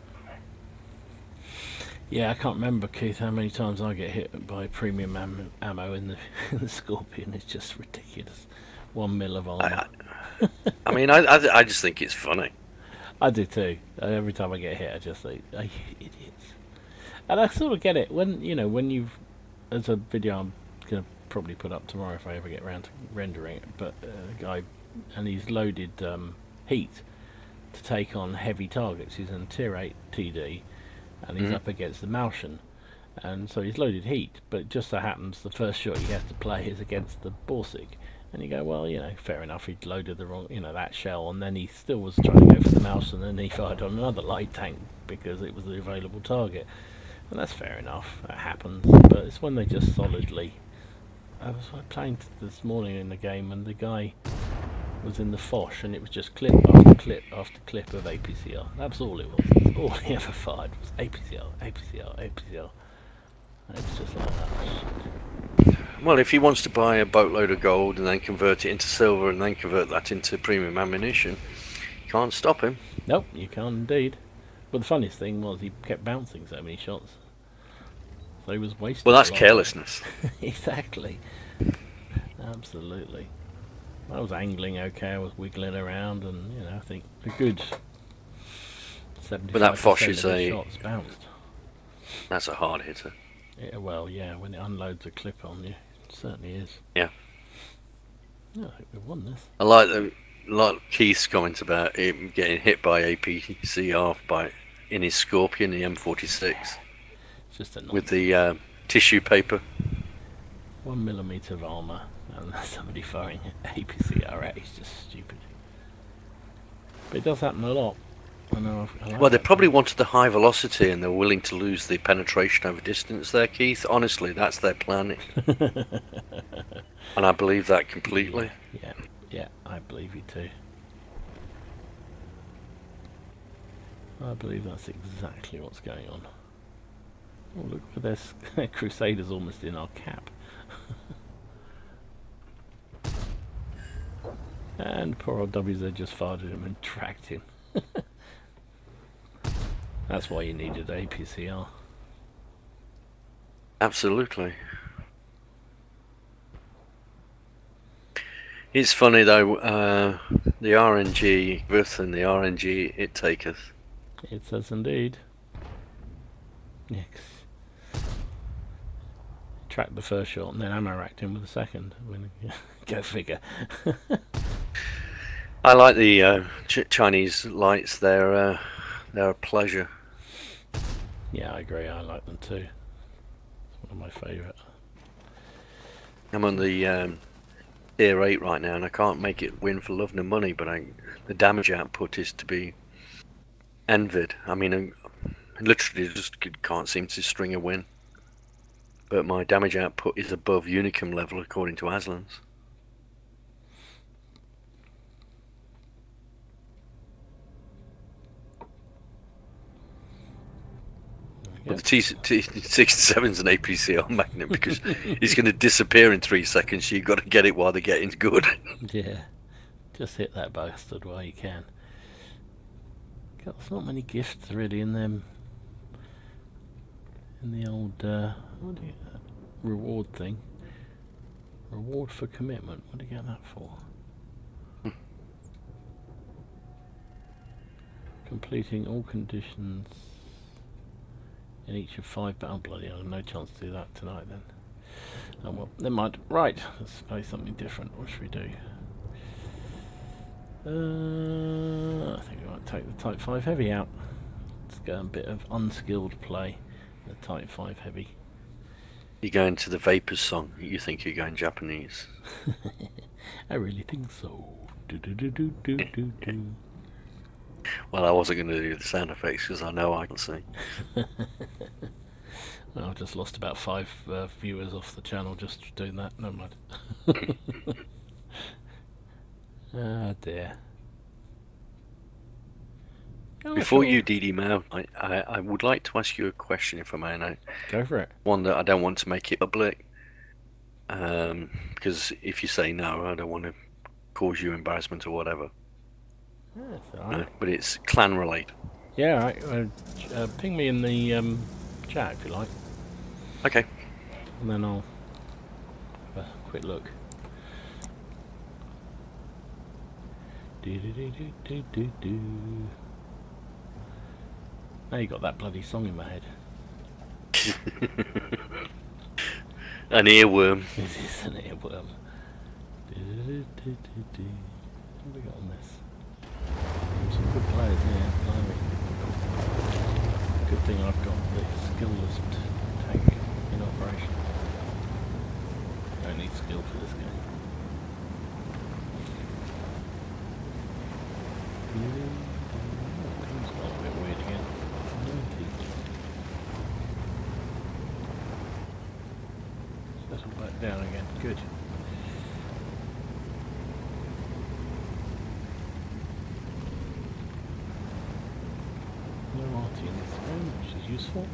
Yeah, I can't remember, Keith, how many times I get hit by premium ammo in the Scorpion. It's just ridiculous. 1 mil of armor. I mean, I just think it's funny. I do too. Every time I get hit, I just think, "Oh, you idiots." And I sort of get it when you've. There's a video I'm gonna probably put up tomorrow if I ever get around to rendering it. But a guy, and he's loaded heat to take on heavy targets. He's in tier 8 TD. And he's up against the Malshan, and so he's loaded heat, but it just so happens the first shot he has to play is against the Borsig, and you go, well, fair enough, he'd loaded the wrong, that shell, and then he still was trying to go for the Malshan, and then he fired on another light tank because it was the available target, and that's fair enough, that happens, but it's when they just solidly. I was playing this morning in the game, and the guy was in the Foch, and it was just clip after clip after clip of APCR. That's all it was. All he ever fired was APCR, APCR, APCR. And it's just like that. Shit. Well, if he wants to buy a boatload of gold and then convert it into silver and then convert that into premium ammunition, you can't stop him. Nope, you can't indeed. But the funniest thing was he kept bouncing so many shots. So he was wasting. Well, that's carelessness. Exactly. Absolutely. I was angling okay, I was wiggling around, and I think a good 75% but that Foch is shots bounced. That's a hard hitter. Yeah, well, yeah, when it unloads a clip on you, it certainly is. Yeah. Yeah, I think we won this. I like Keith's comments about him getting hit by APCR in his Scorpion, the M46. It's just a with the tissue paper. 1 millimeter of armour. And somebody firing APCR is just stupid. But it does happen a lot. I know. I like Well, they that probably too. wanted the high velocity and they're willing to lose the penetration over distance there, Keith. Honestly, that's their planning. And I believe that completely. Yeah, I believe you too. I believe that's exactly what's going on. Oh, look, there's Crusaders almost in our cap. And poor old WZ just fired at him and tracked him. That's why you needed APCR. Absolutely. It's funny though, the RNG, Ruth and the RNG it taketh. It says indeed. Yes. Tracked the first shot and then ammo racked him with the second. I mean, go figure. I like the Chinese lights. They're a pleasure. Yeah, I agree. I like them too. It's one of my favourite. I'm on the tier 8 right now, and I can't make it win for love nor money. But the damage output is to be envied. I mean, I literally just can't seem to string a win. But my damage output is above Unicum level according to Aslan's. But the T67 is an APCR magnet because he's going to disappear in 3 seconds, so you've got to get it while the getting's good. Yeah, just hit that bastard while you can. God, there's not many gifts really in them. In the old what do you, reward thing. Reward for commitment. What do you get that for? Completing all conditions in each of 5 battle. Bloody hell, no chance to do that tonight then. Oh well, never mind. Right, let's play something different. What should we do? I think we might take the Type 5 Heavy out. Let's get a bit of unskilled play. The Type 5 Heavy. You go into the Vapors song, you think you're going Japanese. I really think so. Do do do do do do do. Well, I wasn't going to do the sound effects because I know I can sing. Well, I've just lost about 5 viewers off the channel just doing that. Never mind. Ah dear. Before you DD Mao, I would like to ask you a question, if I may now. Go for it. One that I don't want to make it public. Because if you say no, I don't want to cause you embarrassment or whatever. Yeah, it's alright. No, but it's clan related. Yeah, right. Ping me in the chat if you like. Okay. And then I'll have a quick look. Do do do do do do do. Now you got that bloody song in my head. An earworm. It is an earworm. Do do do do do. What have we got on this? Some good players here, blimey. Good thing I've got the skillless tank in operation. Don't need skill for this game. Things got a bit weird again. 90. Settle back down again. Good. No RT in this room, which is useful.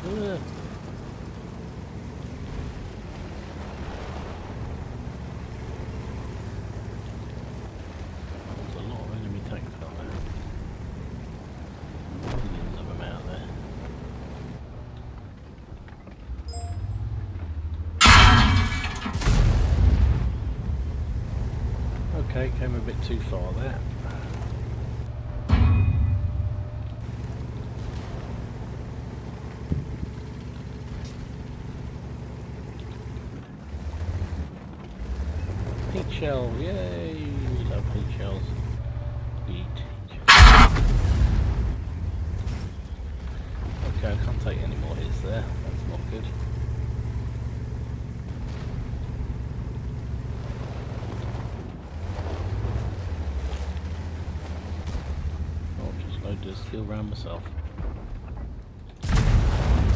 There's a lot of enemy tanks out there. Millions of them out there. Okay, came a bit too far there. Pink shell, yay! We love pink shells. Eat. Okay, I can't take any more hits there. That's not good. just heal round myself.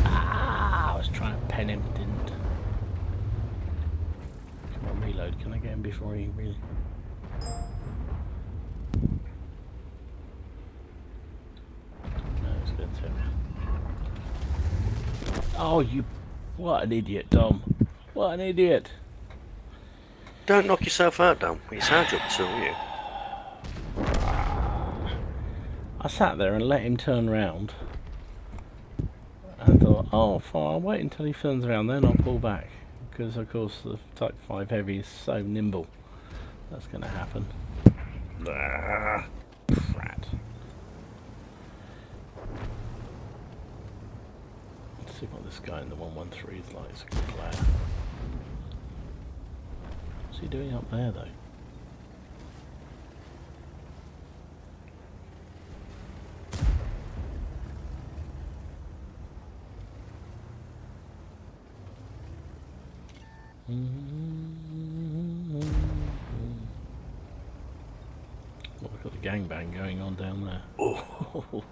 Ah, I was trying to pen him, didn't. Come on, reload. Can I get him before he really... No, it's going to. Oh, you... What an idiot, Dom. What an idiot. Don't knock yourself out, Dom. You sound up to you. I sat there and let him turn round. And thought, oh, fine, I'll wait until he turns around, then I'll pull back. Because, of course, the Type 5 Heavy is so nimble. That's going to happen. Ah, prat. Let's see what this guy in the 113 is like. It's a good player. What's he doing up there, though? Well, we've got the gangbang going on down there. Oh.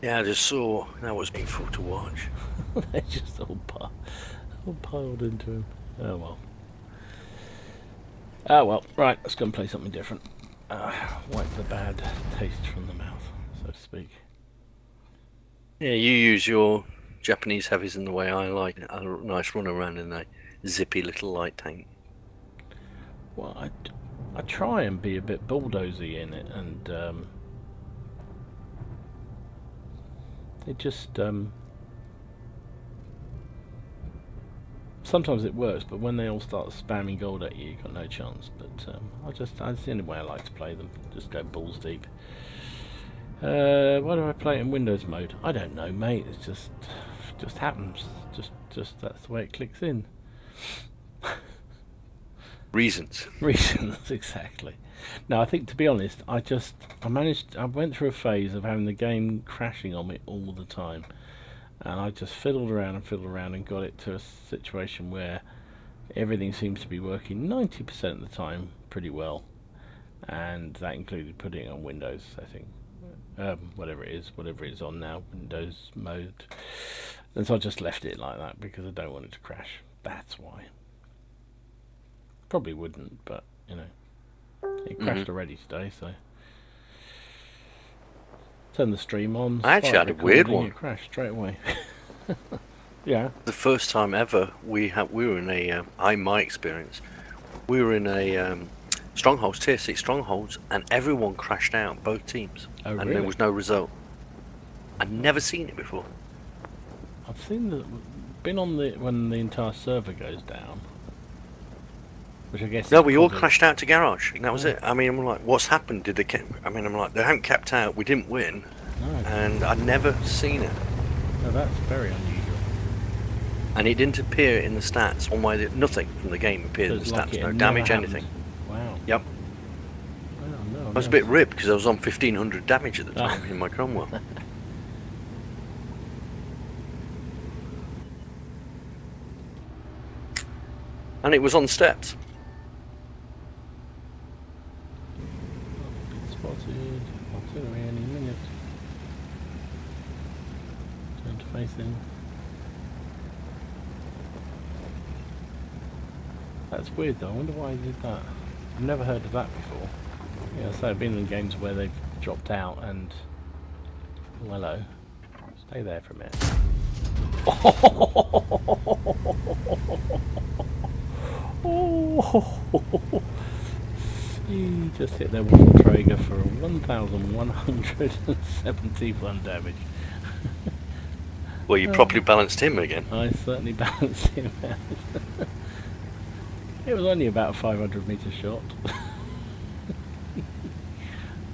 Yeah, I just saw. That was painful to watch. They're just all piled into him. Oh well. Oh well. Right, let's go and play something different. Wipe the bad taste from the mouth, so to speak. Yeah, you use your Japanese heavies in the way I like. A nice run around in a zippy little light tank. Well, I try and be a bit bulldozy in it, and it just sometimes it works, but when they all start spamming gold at you, you've got no chance. But that's the only way I like to play them. Just go balls deep. Why do I play it in Windows mode? I don't know, mate. It's just happens. Just that's the way it clicks in. Reasons. Reasons, exactly. No, I think, to be honest, I went through a phase of having the game crashing on me all the time, and I just fiddled around and got it to a situation where everything seems to be working 90% of the time pretty well, and that included putting it on Windows, I think. Whatever it is on now, Windows mode. And so I just left it like that because I don't want it to crash. That's why. Probably wouldn't, but you know, it crashed already today. So turn the stream on. I actually had a weird one. It crashed straight away. Yeah. The first time ever we were in a my experience. We were in a strongholds, tier 6 strongholds, and everyone crashed out, both teams. Oh, and really? there was no result. I'd never seen it before. I've seen been on when the entire server goes down, which I guess. No, we all crashed out to garage, and that was it. I mean, I'm like, what's happened? Did they? I'm like, they haven't kept out. We didn't win, and I'd never seen it. No, that's very unusual. And it didn't appear in the stats one way. Nothing from the game appeared in the stats. No damage, anything. Wow. Yep. Wow, no, I was a bit ripped because I was on 1500 damage at the time in my Cromwell. And it was on steps. Been spotted. Artillery any minute. Turn to facing. That's weird though. I wonder why he did that. I've never heard of that before. Yeah, so I've been in games where they've dropped out and... Oh, hello. Stay there for a minute. He just hit their water Traeger for 1,171 damage. Well, you properly balanced him again. I certainly balanced him out. It was only about a 500 metre shot.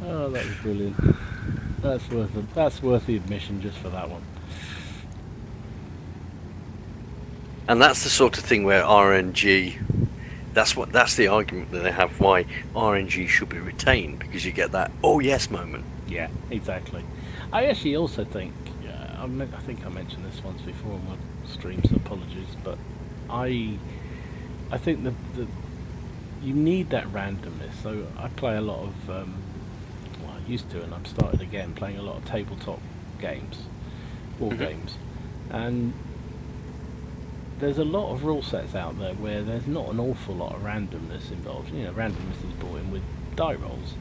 Oh, that was brilliant. That's worth the admission just for that one. And that's the sort of thing where RNG, that's the argument that they have why RNG should be retained, because you get that oh yes moment. Yeah, exactly. I actually also think, I think I mentioned this once before on my streams, apologies, but I think that you need that randomness. So I play a lot of, well, I used to, and I've started again playing a lot of tabletop games, war games, and there's a lot of rule sets out there where there's not an awful lot of randomness involved. You know, randomness is brought in with die rolls.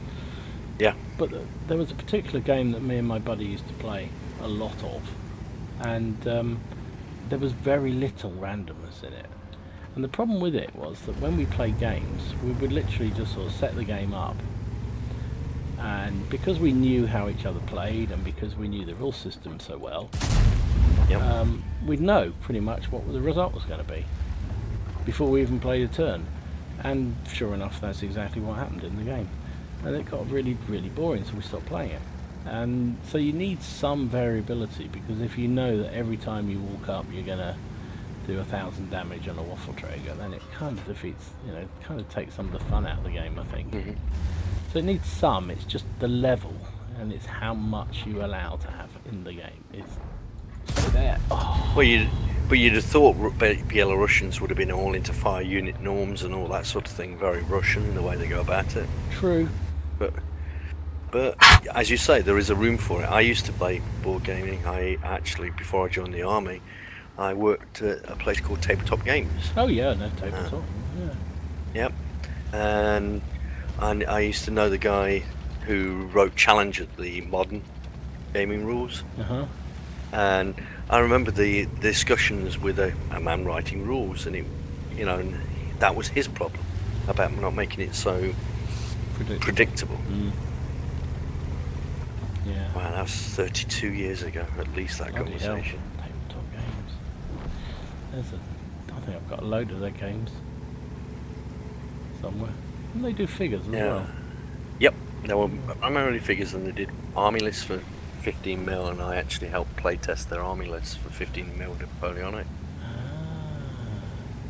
Yeah. But there was a particular game that me and my buddy used to play a lot of, and there was very little randomness in it. And the problem with it was that when we played games, we would literally just sort of set the game up, and because we knew how each other played and because we knew the rule system so well, we'd know pretty much what the result was going to be before we even played a turn. And sure enough, that's exactly what happened in the game. And it got really, really boring, so we stopped playing it. And so you need some variability, because if you know that every time you walk up you're going to do 1,000 damage on a waffle trigger, then it kind of defeats, you know, it kind of takes some of the fun out of the game, I think. So it needs some, it's just the level, and it's how much you allow to have in the game. It's so there. Oh. But you'd have thought Belarusians would have been all into fire unit norms and all that sort of thing, very Russian in the way they go about it. True. But as you say, there is a room for it. I used to play board gaming. I actually, before I joined the army, I worked at a place called Tabletop Games. Oh yeah, no, tabletop. Yep. And I used to know the guy who wrote Challenger, the modern gaming rules. And I remember the discussions with a man writing rules, and and that was his problem about not making it so predictable. Yeah. Wow, that was 32 years ago, at least, that Bloody conversation. Hell. Tabletop games. I think I've got a load of their games somewhere. And they do figures as well. Yep, they were primarily figures, and they did army lists for 15 mil, and I actually helped playtest their army lists for 15 mil Napoleonic.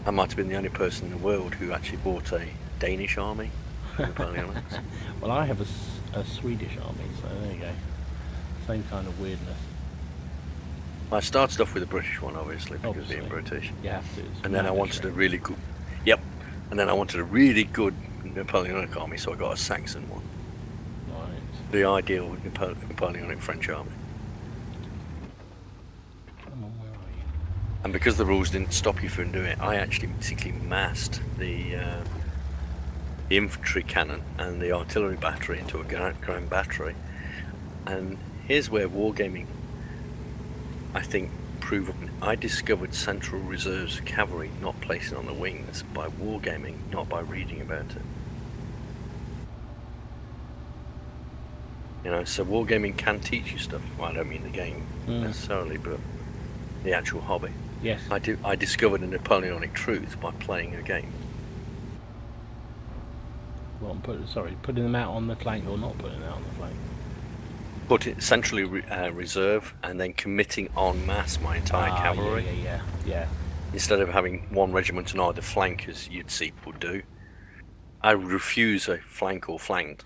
I might have been the only person in the world who actually bought a Danish army Napoleonics. Well, I have a Swedish army, so there you go. Same kind of weirdness. I started off with a British one, obviously, because being British. You have to. And then I wanted a really good... Yep. And then I wanted a really good Napoleonic army, so I got a Saxon one. Right. The ideal Napoleonic French army. Come on, where are you? And because the rules didn't stop you from doing it, I actually basically massed the infantry cannon and the artillery battery into a grand battery. And here's where wargaming, I think, proven. I discovered central reserves cavalry not placing on the wings by wargaming, not by reading about it. You know, so wargaming can teach you stuff. Well, I don't mean the game necessarily, but the actual hobby. Yes. I discovered a Napoleonic truth by playing a game. Well, putting them out on the flank or not putting them out on the flank. Put it centrally reserve, and then committing en masse my entire cavalry. Yeah. Instead of having one regiment on either flank, as you'd see people do. I refuse a flank or flanked.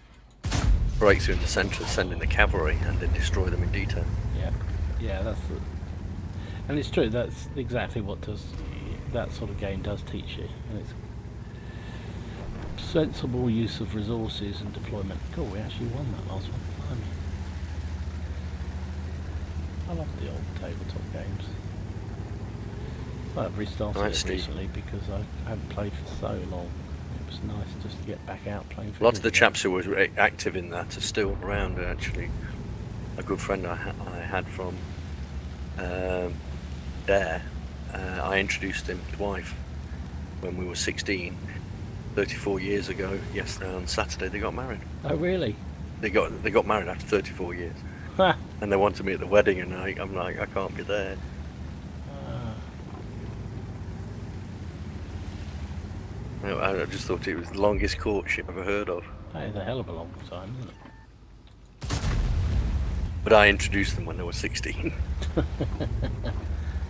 Break through in the centre, send in the cavalry, and then destroy them in detail. Yeah, that's the... And it's true, that's exactly what that sort of game does teach you. And it's sensible use of resources and deployment. Cool, we actually won that last one. I love the old tabletop games. I've restarted it recently because I haven't played for so long. It was nice just to get back out playing. Lots of the chaps who were active in that are still around. Actually, a good friend I had from there, I introduced him to his wife when we were 16. 34 years ago, yesterday on Saturday, they got married. Oh really? They got married after 34 years. And they wanted me at the wedding, and I'm like, I can't be there. I just thought it was the longest courtship I've ever heard of. That is a hell of a long time, isn't it? But I introduced them when they were 16.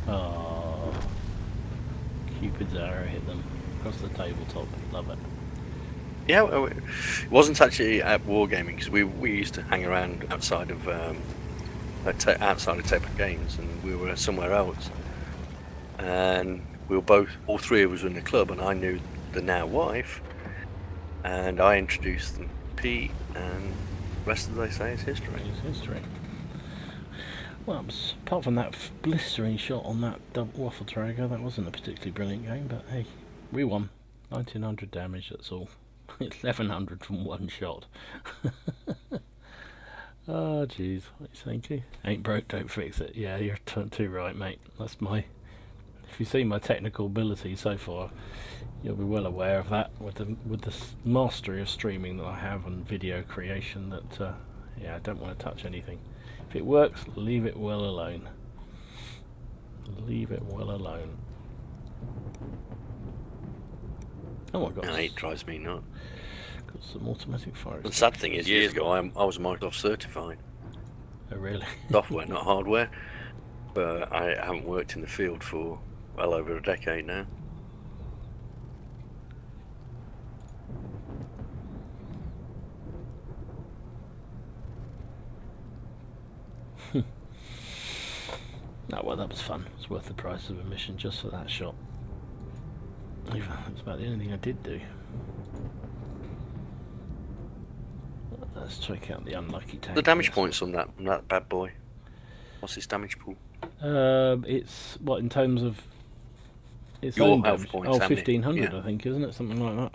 Oh, Cupid's arrow hit them across the tabletop. Love it. Yeah, well, it wasn't actually at wargaming, because we used to hang around outside of tabletop games, and we were somewhere else. And we were all three of us were in the club, and I knew the now wife, and I introduced them, Pete and rest, as they say, is history. It's history. Well, apart from that blistering shot on that double waffle trigger, that wasn't a particularly brilliant game, but hey, we won. 1900 damage, that's all. 1100 from one shot. Oh, jeez, what you thinking? Ain't broke, don't fix it. Yeah, you're too right, mate. That's my... If you see my technical ability so far, you'll be well aware of that with the mastery of streaming that I have and video creation. That yeah, I don't want to touch anything. If it works, leave it well alone. Leave it well alone. Oh my god! And it drives me nuts. Got some automatic fire. The sad thing is, years ago, I was Microsoft certified. Oh really? Software, not hardware. But I haven't worked in the field for well over a decade now. Oh well, that was fun. It's worth the price of admission just for that shot. That's about the only thing I did do. Let's check out the unlucky tag. The damage points on that bad boy. What's its damage pool? It's what in terms of its Your own health damage? points. Oh, 1500, yeah. I think, isn't it? something like that.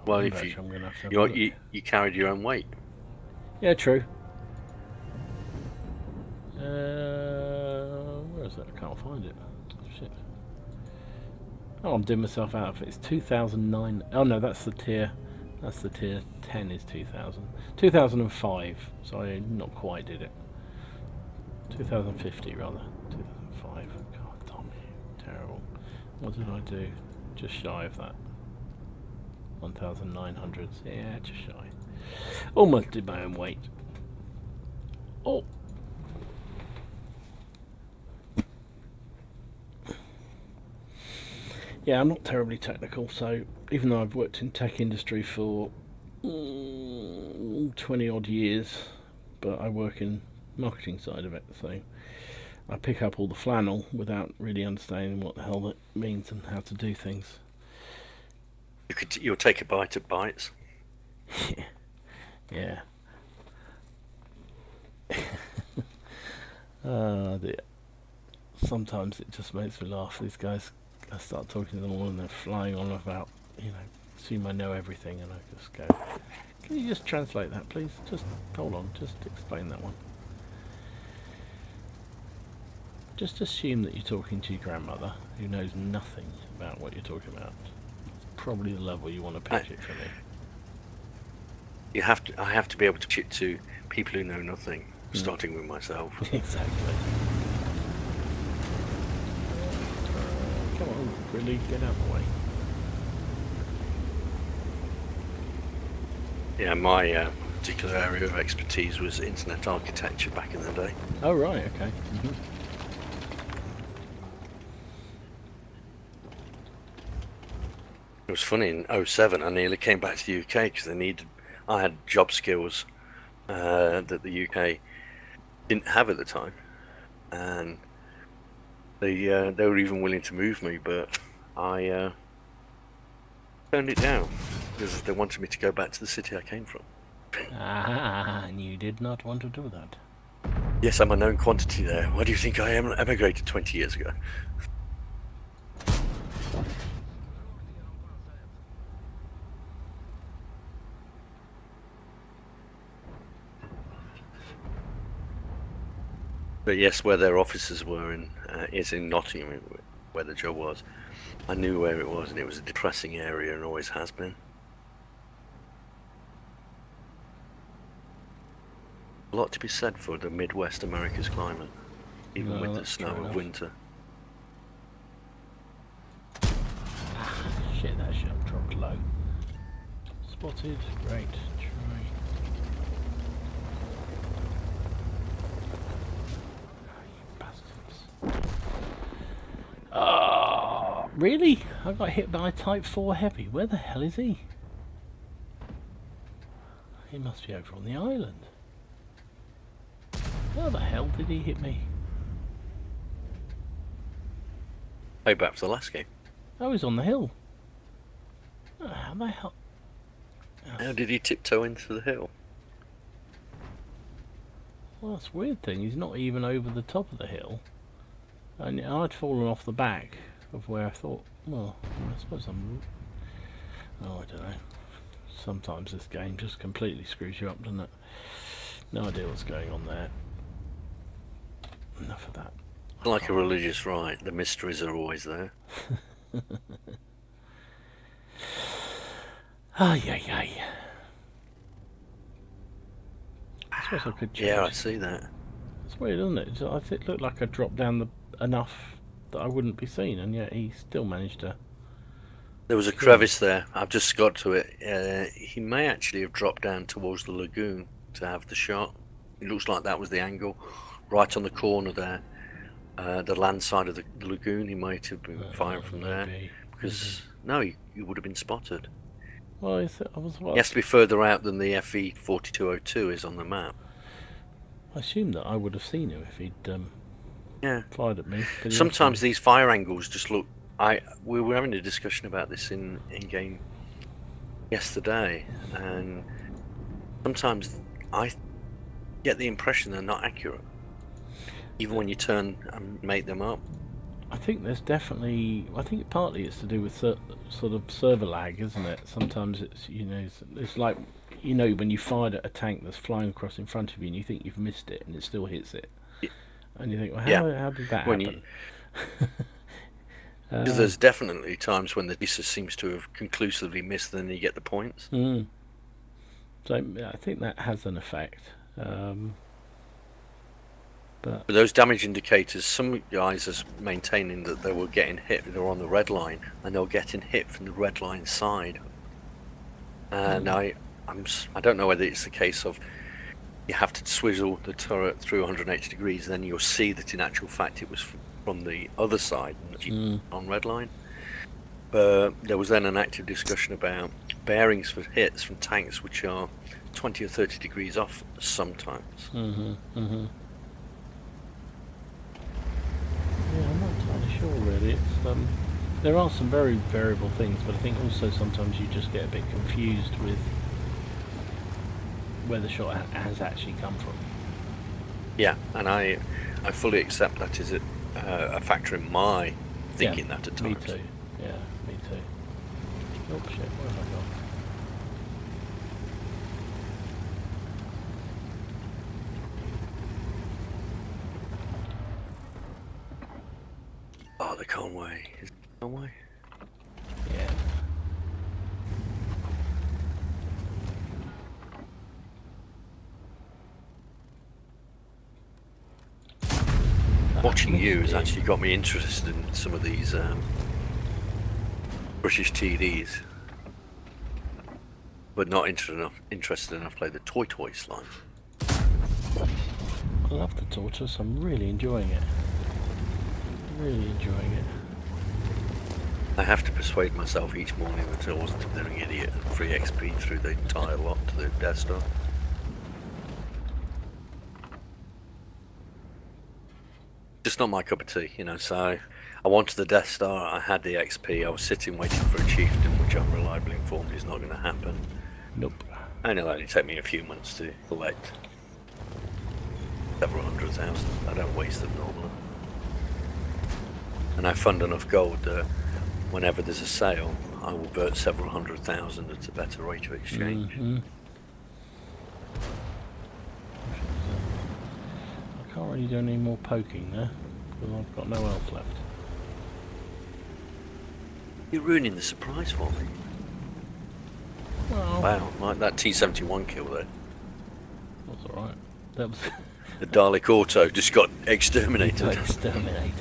Well, if I'm gonna have to have a look. you carried your own weight. Yeah, true. Where is that? I can't find it. Shit. Oh, I'm doing myself out of it. It's 2009. Oh no, that's the tier. That's the tier 10 is 2000. 2005. So I not quite did it. 2050 rather. 2005. God damn it. Terrible. What did I do? Just shy of that. 1900s. Yeah, just shy. Almost did my own weight. Oh. Yeah, I'm not terribly technical, so even though I've worked in tech industry for 20 odd years, but I work in marketing side of it, so I pick up all the flannel without really understanding what the hell that means and how to do things. You'll take a bite at bites. Yeah. Dear. Sometimes it just makes me laugh. These guys, I start talking to them all and they're flying on about, you know, assume I know everything, and I just go, can you just translate that please? Just hold on, just explain that one. Just assume that you're talking to your grandmother who knows nothing about what you're talking about. It's probably the level you want to pitch it for me. I have to be able to pitch it to people who know nothing, starting with myself. Exactly. Come on, really, get out of the way. Yeah, my particular area of expertise was internet architecture back in the day. Oh right, okay. It was funny, in 07 I nearly came back to the UK because I had job skills that the UK didn't have at the time, and they were even willing to move me, but I turned it down because they wanted me to go back to the city I came from. Ah, and you did not want to do that. Yes, I'm a known quantity there. Why do you think I emigrated 20 years ago? But yes, where their offices were is in Nottingham, where the job was. I knew where it was, and it was a depressing area, and always has been. A lot to be said for the Midwest America's climate, even with the snow of winter. Ah, shit, that shot dropped low. Spotted, great, try. Oh, really? I got hit by a Type 4 Heavy. Where the hell is he? He must be over on the island. Where the hell did he hit me? Way back for the last game. Oh, he's on the hill. Oh, how the hell? How did he tiptoe into the hill? Well, that's a weird thing. He's not even over the top of the hill. And I'd fallen off the back of where I thought, well, I suppose I'm... Oh, I don't know. Sometimes this game just completely screws you up, doesn't it? No idea what's going on there. Enough of that. Like a religious rite, the mysteries are always there. Ay, ay, ay. I suppose I could change. Yeah, I see that. It's weird, isn't it? I think it looked like I dropped down enough that I wouldn't be seen, and yet he still managed to... There was a crevice there. I've just got to it. He may actually have dropped down towards the lagoon to have the shot. It looks like that was the angle. Right on the corner there. The land side of the lagoon, he might have been firing from there. Because, no, he would have been spotted. Well, he has to be further out than the FE 4202 is on the map. I assumed that I would have seen him if he'd fired at me. Sometimes these fire angles just look... We were having a discussion about this in game yesterday, and sometimes I get the impression they're not accurate, even when you turn and make them up. I think there's definitely... I think partly it's to do with sort of server lag, isn't it? Sometimes it's, you know, it's like, you know, when you fired at a tank that's flying across in front of you and you think you've missed it and it still hits it. Yeah. And you think, well, how did that happen? Because there's definitely times when the pieces seems to have conclusively missed, and then you get the points. So I think that has an effect. But those damage indicators, some guys are maintaining that they were getting hit. They're on the red line, and they're getting hit from the red line side. And I don't know whether it's the case of you have to swivel the turret through 180 degrees, and then you'll see that in actual fact it was from the other side on red line. But there was then an active discussion about bearings for hits from tanks which are 20 or 30 degrees off sometimes. Yeah, I'm not entirely sure really. It's there are some very variable things, but I think also sometimes you just get a bit confused with where the shot has actually come from. Yeah, and I fully accept that is a factor in my thinking that at times. Me too. Yeah, me too. Oh shit, where have I gone? Oh, the Conway. Is it Conway? Yeah. Watching you has actually got me interested in some of these British TDs, but not interested enough to play the Toy slime. I love the tortoise. I'm really enjoying it. Really enjoying it. I have to persuade myself each morning that I wasn't a blithering idiot and free XP through the entire lot to the Death Star. Just not my cup of tea, you know. So I wanted the Death Star, I had the XP, I was sitting waiting for a chieftain, which I'm reliably informed is not going to happen. Nope. And it'll only take me a few months to collect several 100,000. I don't waste them normally. And I fund enough gold that whenever there's a sale, I will burn several 100,000 at a better rate of exchange. I can't really do any more poking there, because I've got no health left. You're ruining the surprise for me. Well, wow, like that T-71 kill there. That's alright. That was... The Dalek Auto just got exterminated. Exterminated.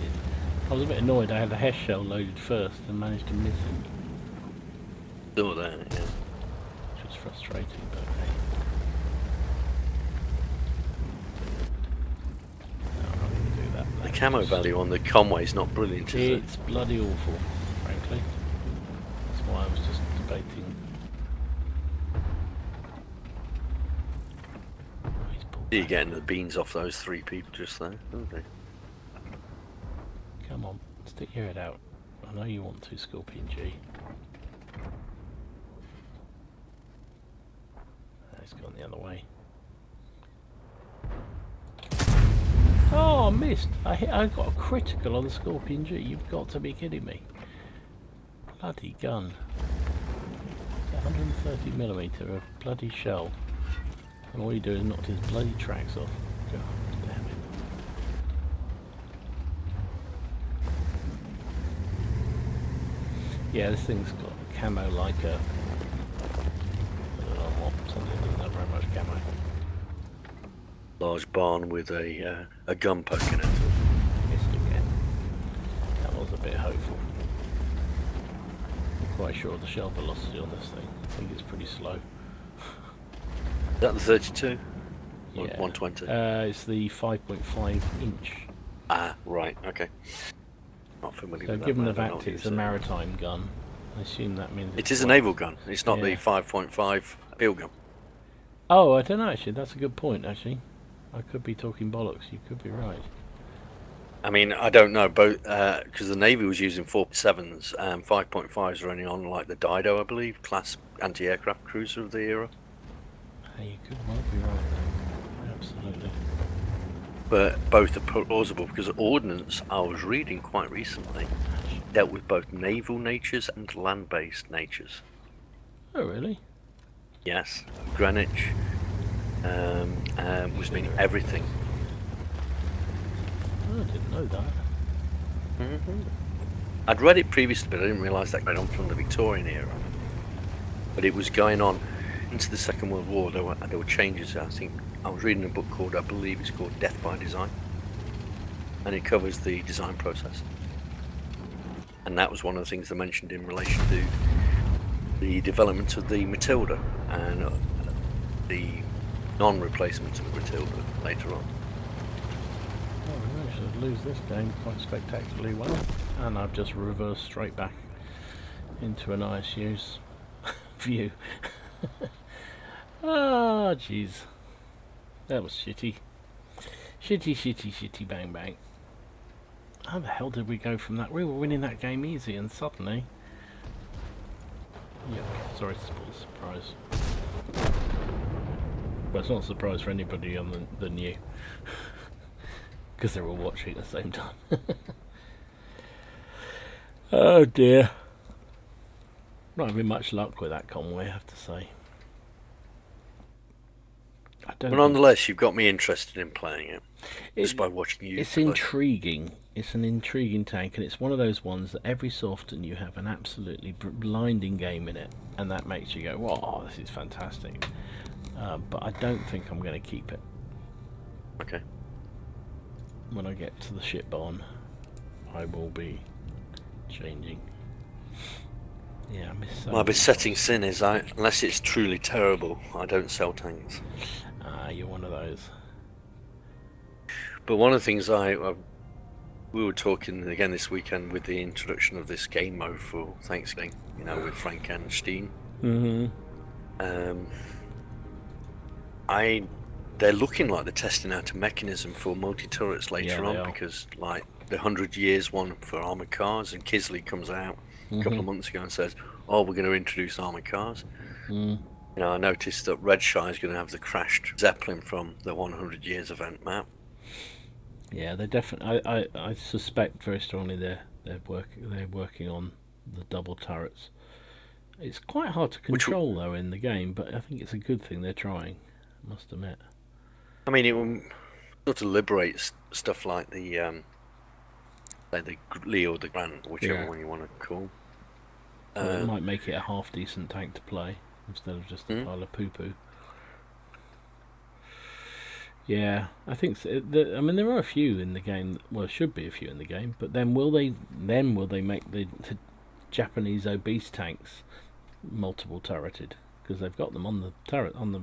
I was a bit annoyed. I had the Hess shell loaded first and managed to miss him. Saw that, yeah. Which was frustrating, but hey. No, I'm not going to do that. The camo value on the Conway's not brilliant, is it? It's bloody awful, frankly. That's why I was just debating. You're getting the beans off those three people just there, aren't they? Come on, stick your head out. I know you want to, Scorpion G. It's gone the other way. I missed. I got a critical on the Scorpion G. You've got to be kidding me. Bloody gun. 130mm of bloody shell. And all you do is knock his bloody tracks off. God damn it. Yeah, this thing's got camo like a... I don't know what, something that doesn't have very much camo. Large barn with a gun poking it. Missed again. That was a bit hopeful. I'm quite sure of the shell velocity on this thing. I think it's pretty slow. Is that the 32? Yeah. 120? It's the 5.5 inch. Ah, right, okay. Not familiar So with that. given the I don't fact know it's what a you said. maritime gun, I assume that means It is a naval gun. It's not the 5.5 field gun. Oh, I don't know actually. That's a good point actually. I could be talking bollocks. You could be right. I mean, I don't know, both because the Navy was using 4.7s and 5.5s are only on like the Dido, I believe, class anti-aircraft cruiser of the era. Hey, you could well be right there. Absolutely. But both are plausible because ordnance, I was reading quite recently, dealt with both naval natures and land-based natures. Oh, really? Yes, Greenwich was meaning everything. Oh, I didn't know that. I'd read it previously, but I didn't realise that going on from the Victorian era. But it was going on into the Second World War. There were changes. I think I was reading a book called, I believe it's called Death by Design, and it covers the design process. And that was one of the things they mentioned in relation to the development of the Matilda and the non-replacement of the Matilda later on. Oh, we managed to lose this game quite spectacularly well, and I've just reversed straight back into an ISU's view. Ah, jeez. That was shitty. Shitty, bang, bang. How the hell did we go from that? We were winning that game easy, and suddenly... Yuck. Sorry to spoil the surprise. Well, it's not a surprise for anybody on the new. Because they're all watching at the same time. Oh dear. Not having much luck with that Conway, I have to say. But nonetheless, you've got me interested in playing it just by watching you. It's play. intriguing. It's an intriguing tank, and it's one of those ones that every so often you have an absolutely blinding game in it, and that makes you go, "Wow, this is fantastic." But I don't think I'm going to keep it. Okay. When I get to the ship barn, I will be changing. Yeah, I miss. My besetting sin is, unless it's truly terrible, I don't sell tanks. Ah, you're one of those. But one of the things we were talking again this weekend with the introduction of this game mode for Thanksgiving, you know, with Frank and Steen. They're looking like they're testing out a mechanism for multi-turrets later on, because like the 100 Years one for armoured cars, and Kisley comes out a couple of months ago and says, "Oh, we're going to introduce armoured cars." You know, I noticed that Red Shy is going to have the crashed Zeppelin from the 100 Years event map. Yeah, they're definitely. I suspect very strongly they're working on the double turrets. It's quite hard to control though in the game, but I think it's a good thing they're trying. I must admit. I mean, it will sort of liberate stuff like the Leo, the Grand, whichever one you want to call. Well, it might make it a half decent tank to play instead of just a pile of poo-poo. Yeah, I think so. I mean, there are a few in the game. Well, there should be a few in the game. But then will they make the Japanese obese tanks multiple turreted? Because they've got them on the turret on the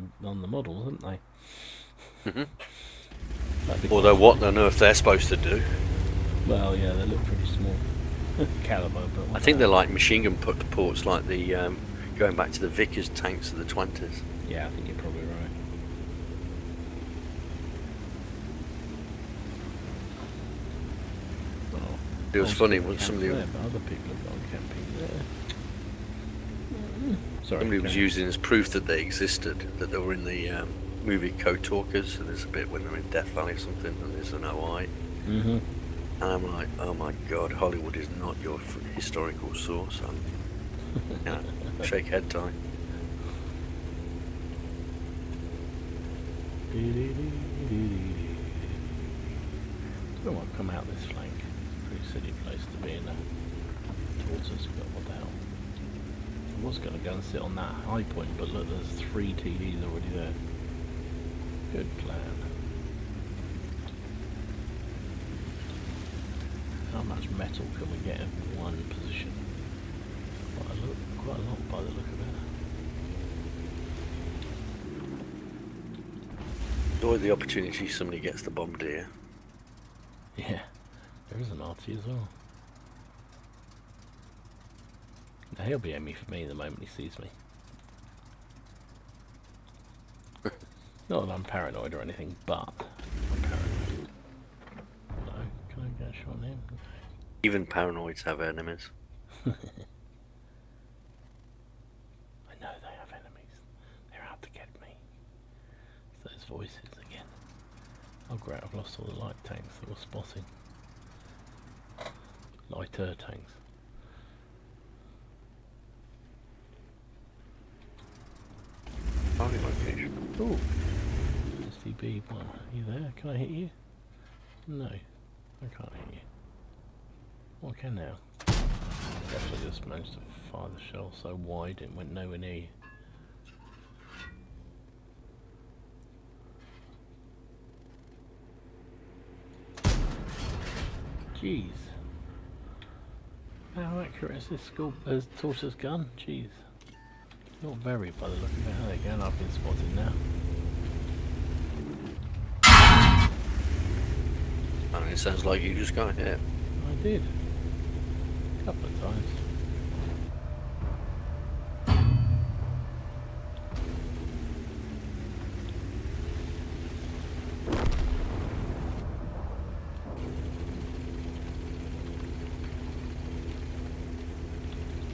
models, haven't they? Although what on earth they're supposed to do? Well, yeah, they look pretty small caliber, but I think they're like machine gun ports, like the going back to the Vickers tanks of the 20s. Yeah, I think you're probably right. Well, it was funny when somebody there, but other people have gone camping there. Sorry, somebody was using as proof that they existed, that they were in the movie Code Talkers. So there's a bit when they're in Death Valley or something, and there's an OI. Mm-hmm. And I'm like, oh my god, Hollywood is not your historical source. Shake head time. Don't want to come out this flank. Pretty silly place to be in a tortoise, but what the hell. I was going to go and sit on that high point, but look, there's 3 TDs already there. Good plan. How much metal can we get in one position? Quite a lot by the look of it. Always the opportunity somebody gets the bombardier. Yeah, there is an RT as well. Now he'll be aiming for me the moment he sees me. Not that I'm paranoid or anything, but I'm paranoid. No, can I get a shot on him? Even paranoids have enemies. I know they have enemies. They're out to get me. It's those voices again. Oh great, I've lost all the light tanks that were spotting. Lighter tanks. Target location. Ooh. STB1. Are you there? Can I hit you? No. I can't hit you. Oh, I can now. Definitely just managed to fire the shell so wide it went nowhere near you. Jeez. How accurate is this tortoise gun? Jeez. Not very by the look of it. How they go? I've been spotted now. And it sounds like you just got hit. I did. A couple of times.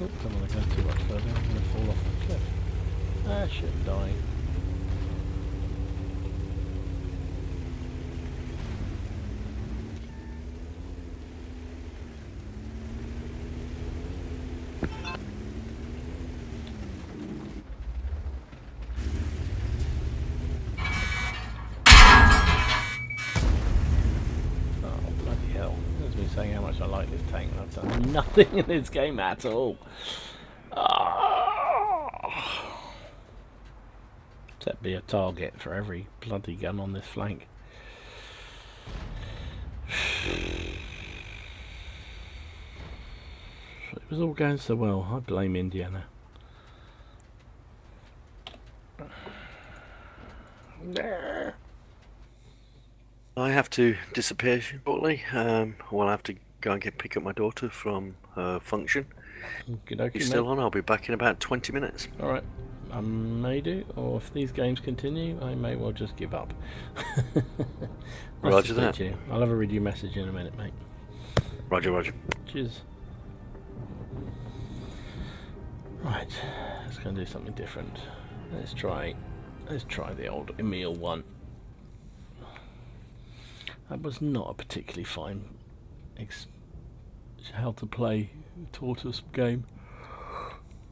Oh, don't want to go too much further. I'm going to fall off the cliff. Ah, shit, dying. Saying how much I like this tank, and I've done nothing in this game at all. Except be a target for every bloody gun on this flank. It was all going so well. I blame Indiana. I have to disappear shortly. We'll have to go and pick up my daughter from her function. Okey-dokey, You're still on? I'll be back in about 20 minutes. Alright, I may do, or if these games continue, I may well just give up. Roger that. I'll have a read your message in a minute, mate. Roger, roger. Cheers. Right, let's go and do something different. Let's try the old Emil one. That was not a particularly fine how to play tortoise game.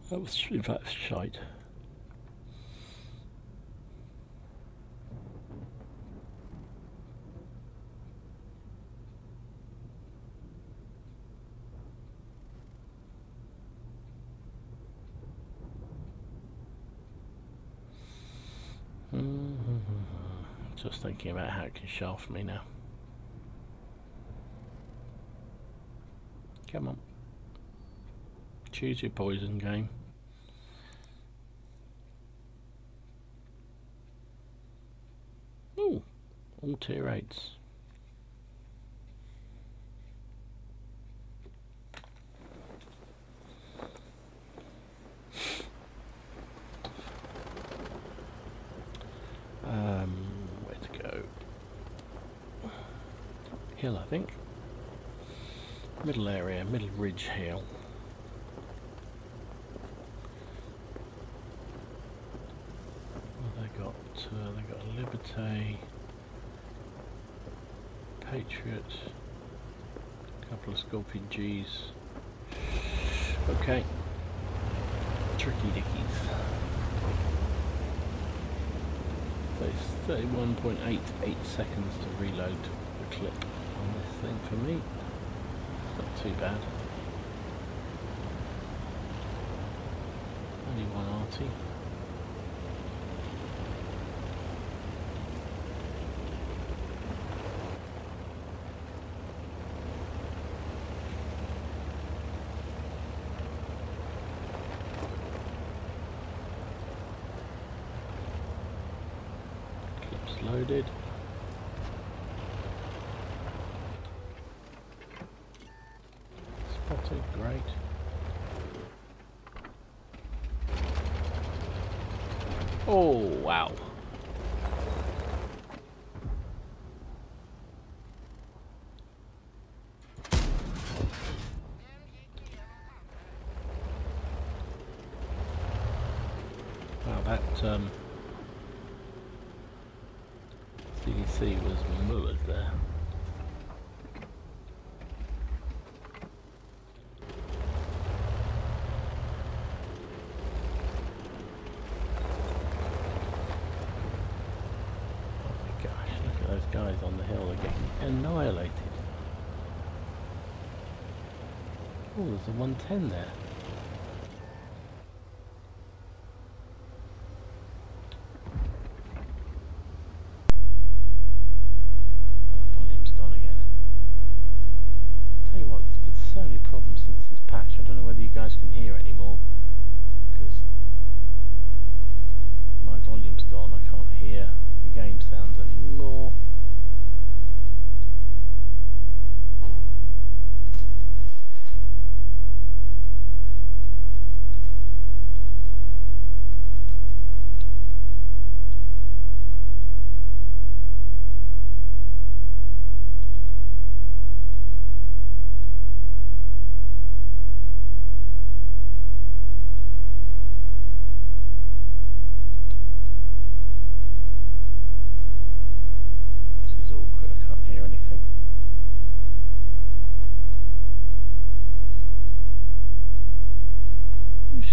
That was in fact shite. Just thinking about how it can shaft me now. Come on. Choose your poison, game. Ooh, all tier 8s. Where to go? Hill, I think. Middle area, middle ridge hill. What have they got? They got Liberté, Patriot, a couple of Scorpion Gs. Okay, tricky dickies. So it's 31.88 seconds to reload the clip on this thing for me. It's not too bad. Only one arty. Clip's loaded. Spotted, great. Oh, wow. Wow, that CDC was mullered there. Those guys on the hill are getting annihilated. Oh, there's a 110 there. Oh, the volume's gone again. Tell you what, there's been so many problems since this patch. I don't know whether you guys can hear anymore, because my volume's gone. I can't hear the game sounds anymore.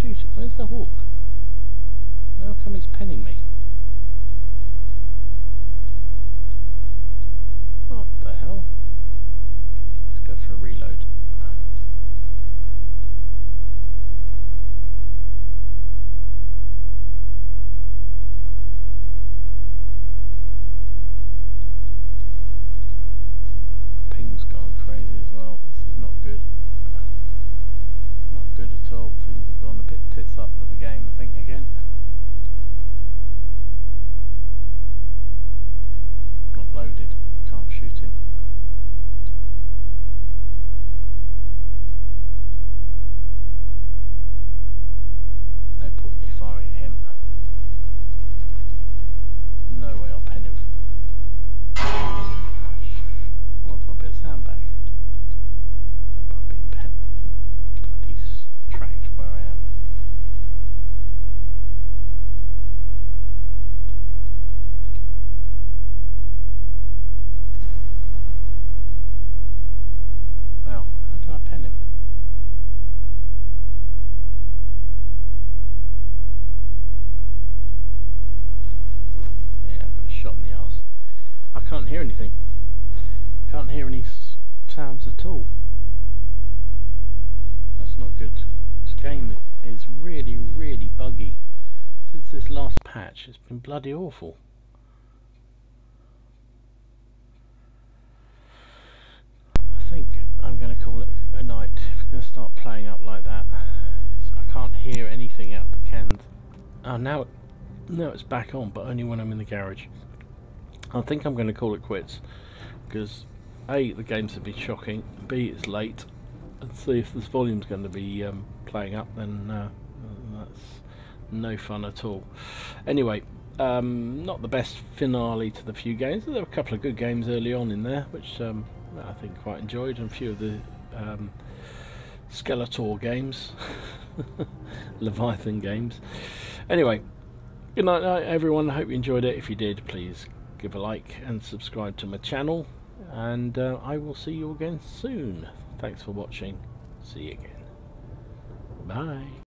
Shoot it. Where's the hawk? How come he's penning me? What the hell? Let's go for a reload. Ping's gone crazy as well. This is not good. Not good at all. Things have gone a bit tits up with the game, I think, again. Not loaded, can't shoot him. No point in me firing at him. No way I'll pen him. Oh, I've got a bit of sound back. I've been pen. Bloody tracked where I am. Wow, how did I pen him? Yeah, I got a shot in the arse. I can't hear anything. Can't hear any sounds at all. That's not good. This game is really, really buggy. Since this last patch, it's been bloody awful. I think I'm going to call it a night if we're going to start playing up like that. I can't hear anything out of the cans. Oh, now it's back on, but only when I'm in the garage. I think I'm going to call it quits, because A, the games have been shocking, B, it's late, and C, if this volume's going to be playing up, then that's no fun at all. Anyway, not the best finale to the few games. There were a couple of good games early on in there, which I think quite enjoyed, and a few of the Skeletor games, Leviathan games. Anyway, good night everyone. I hope you enjoyed it. If you did, please give a like and subscribe to my channel. and I will see you again soon. Thanks for watching. See you again. Bye.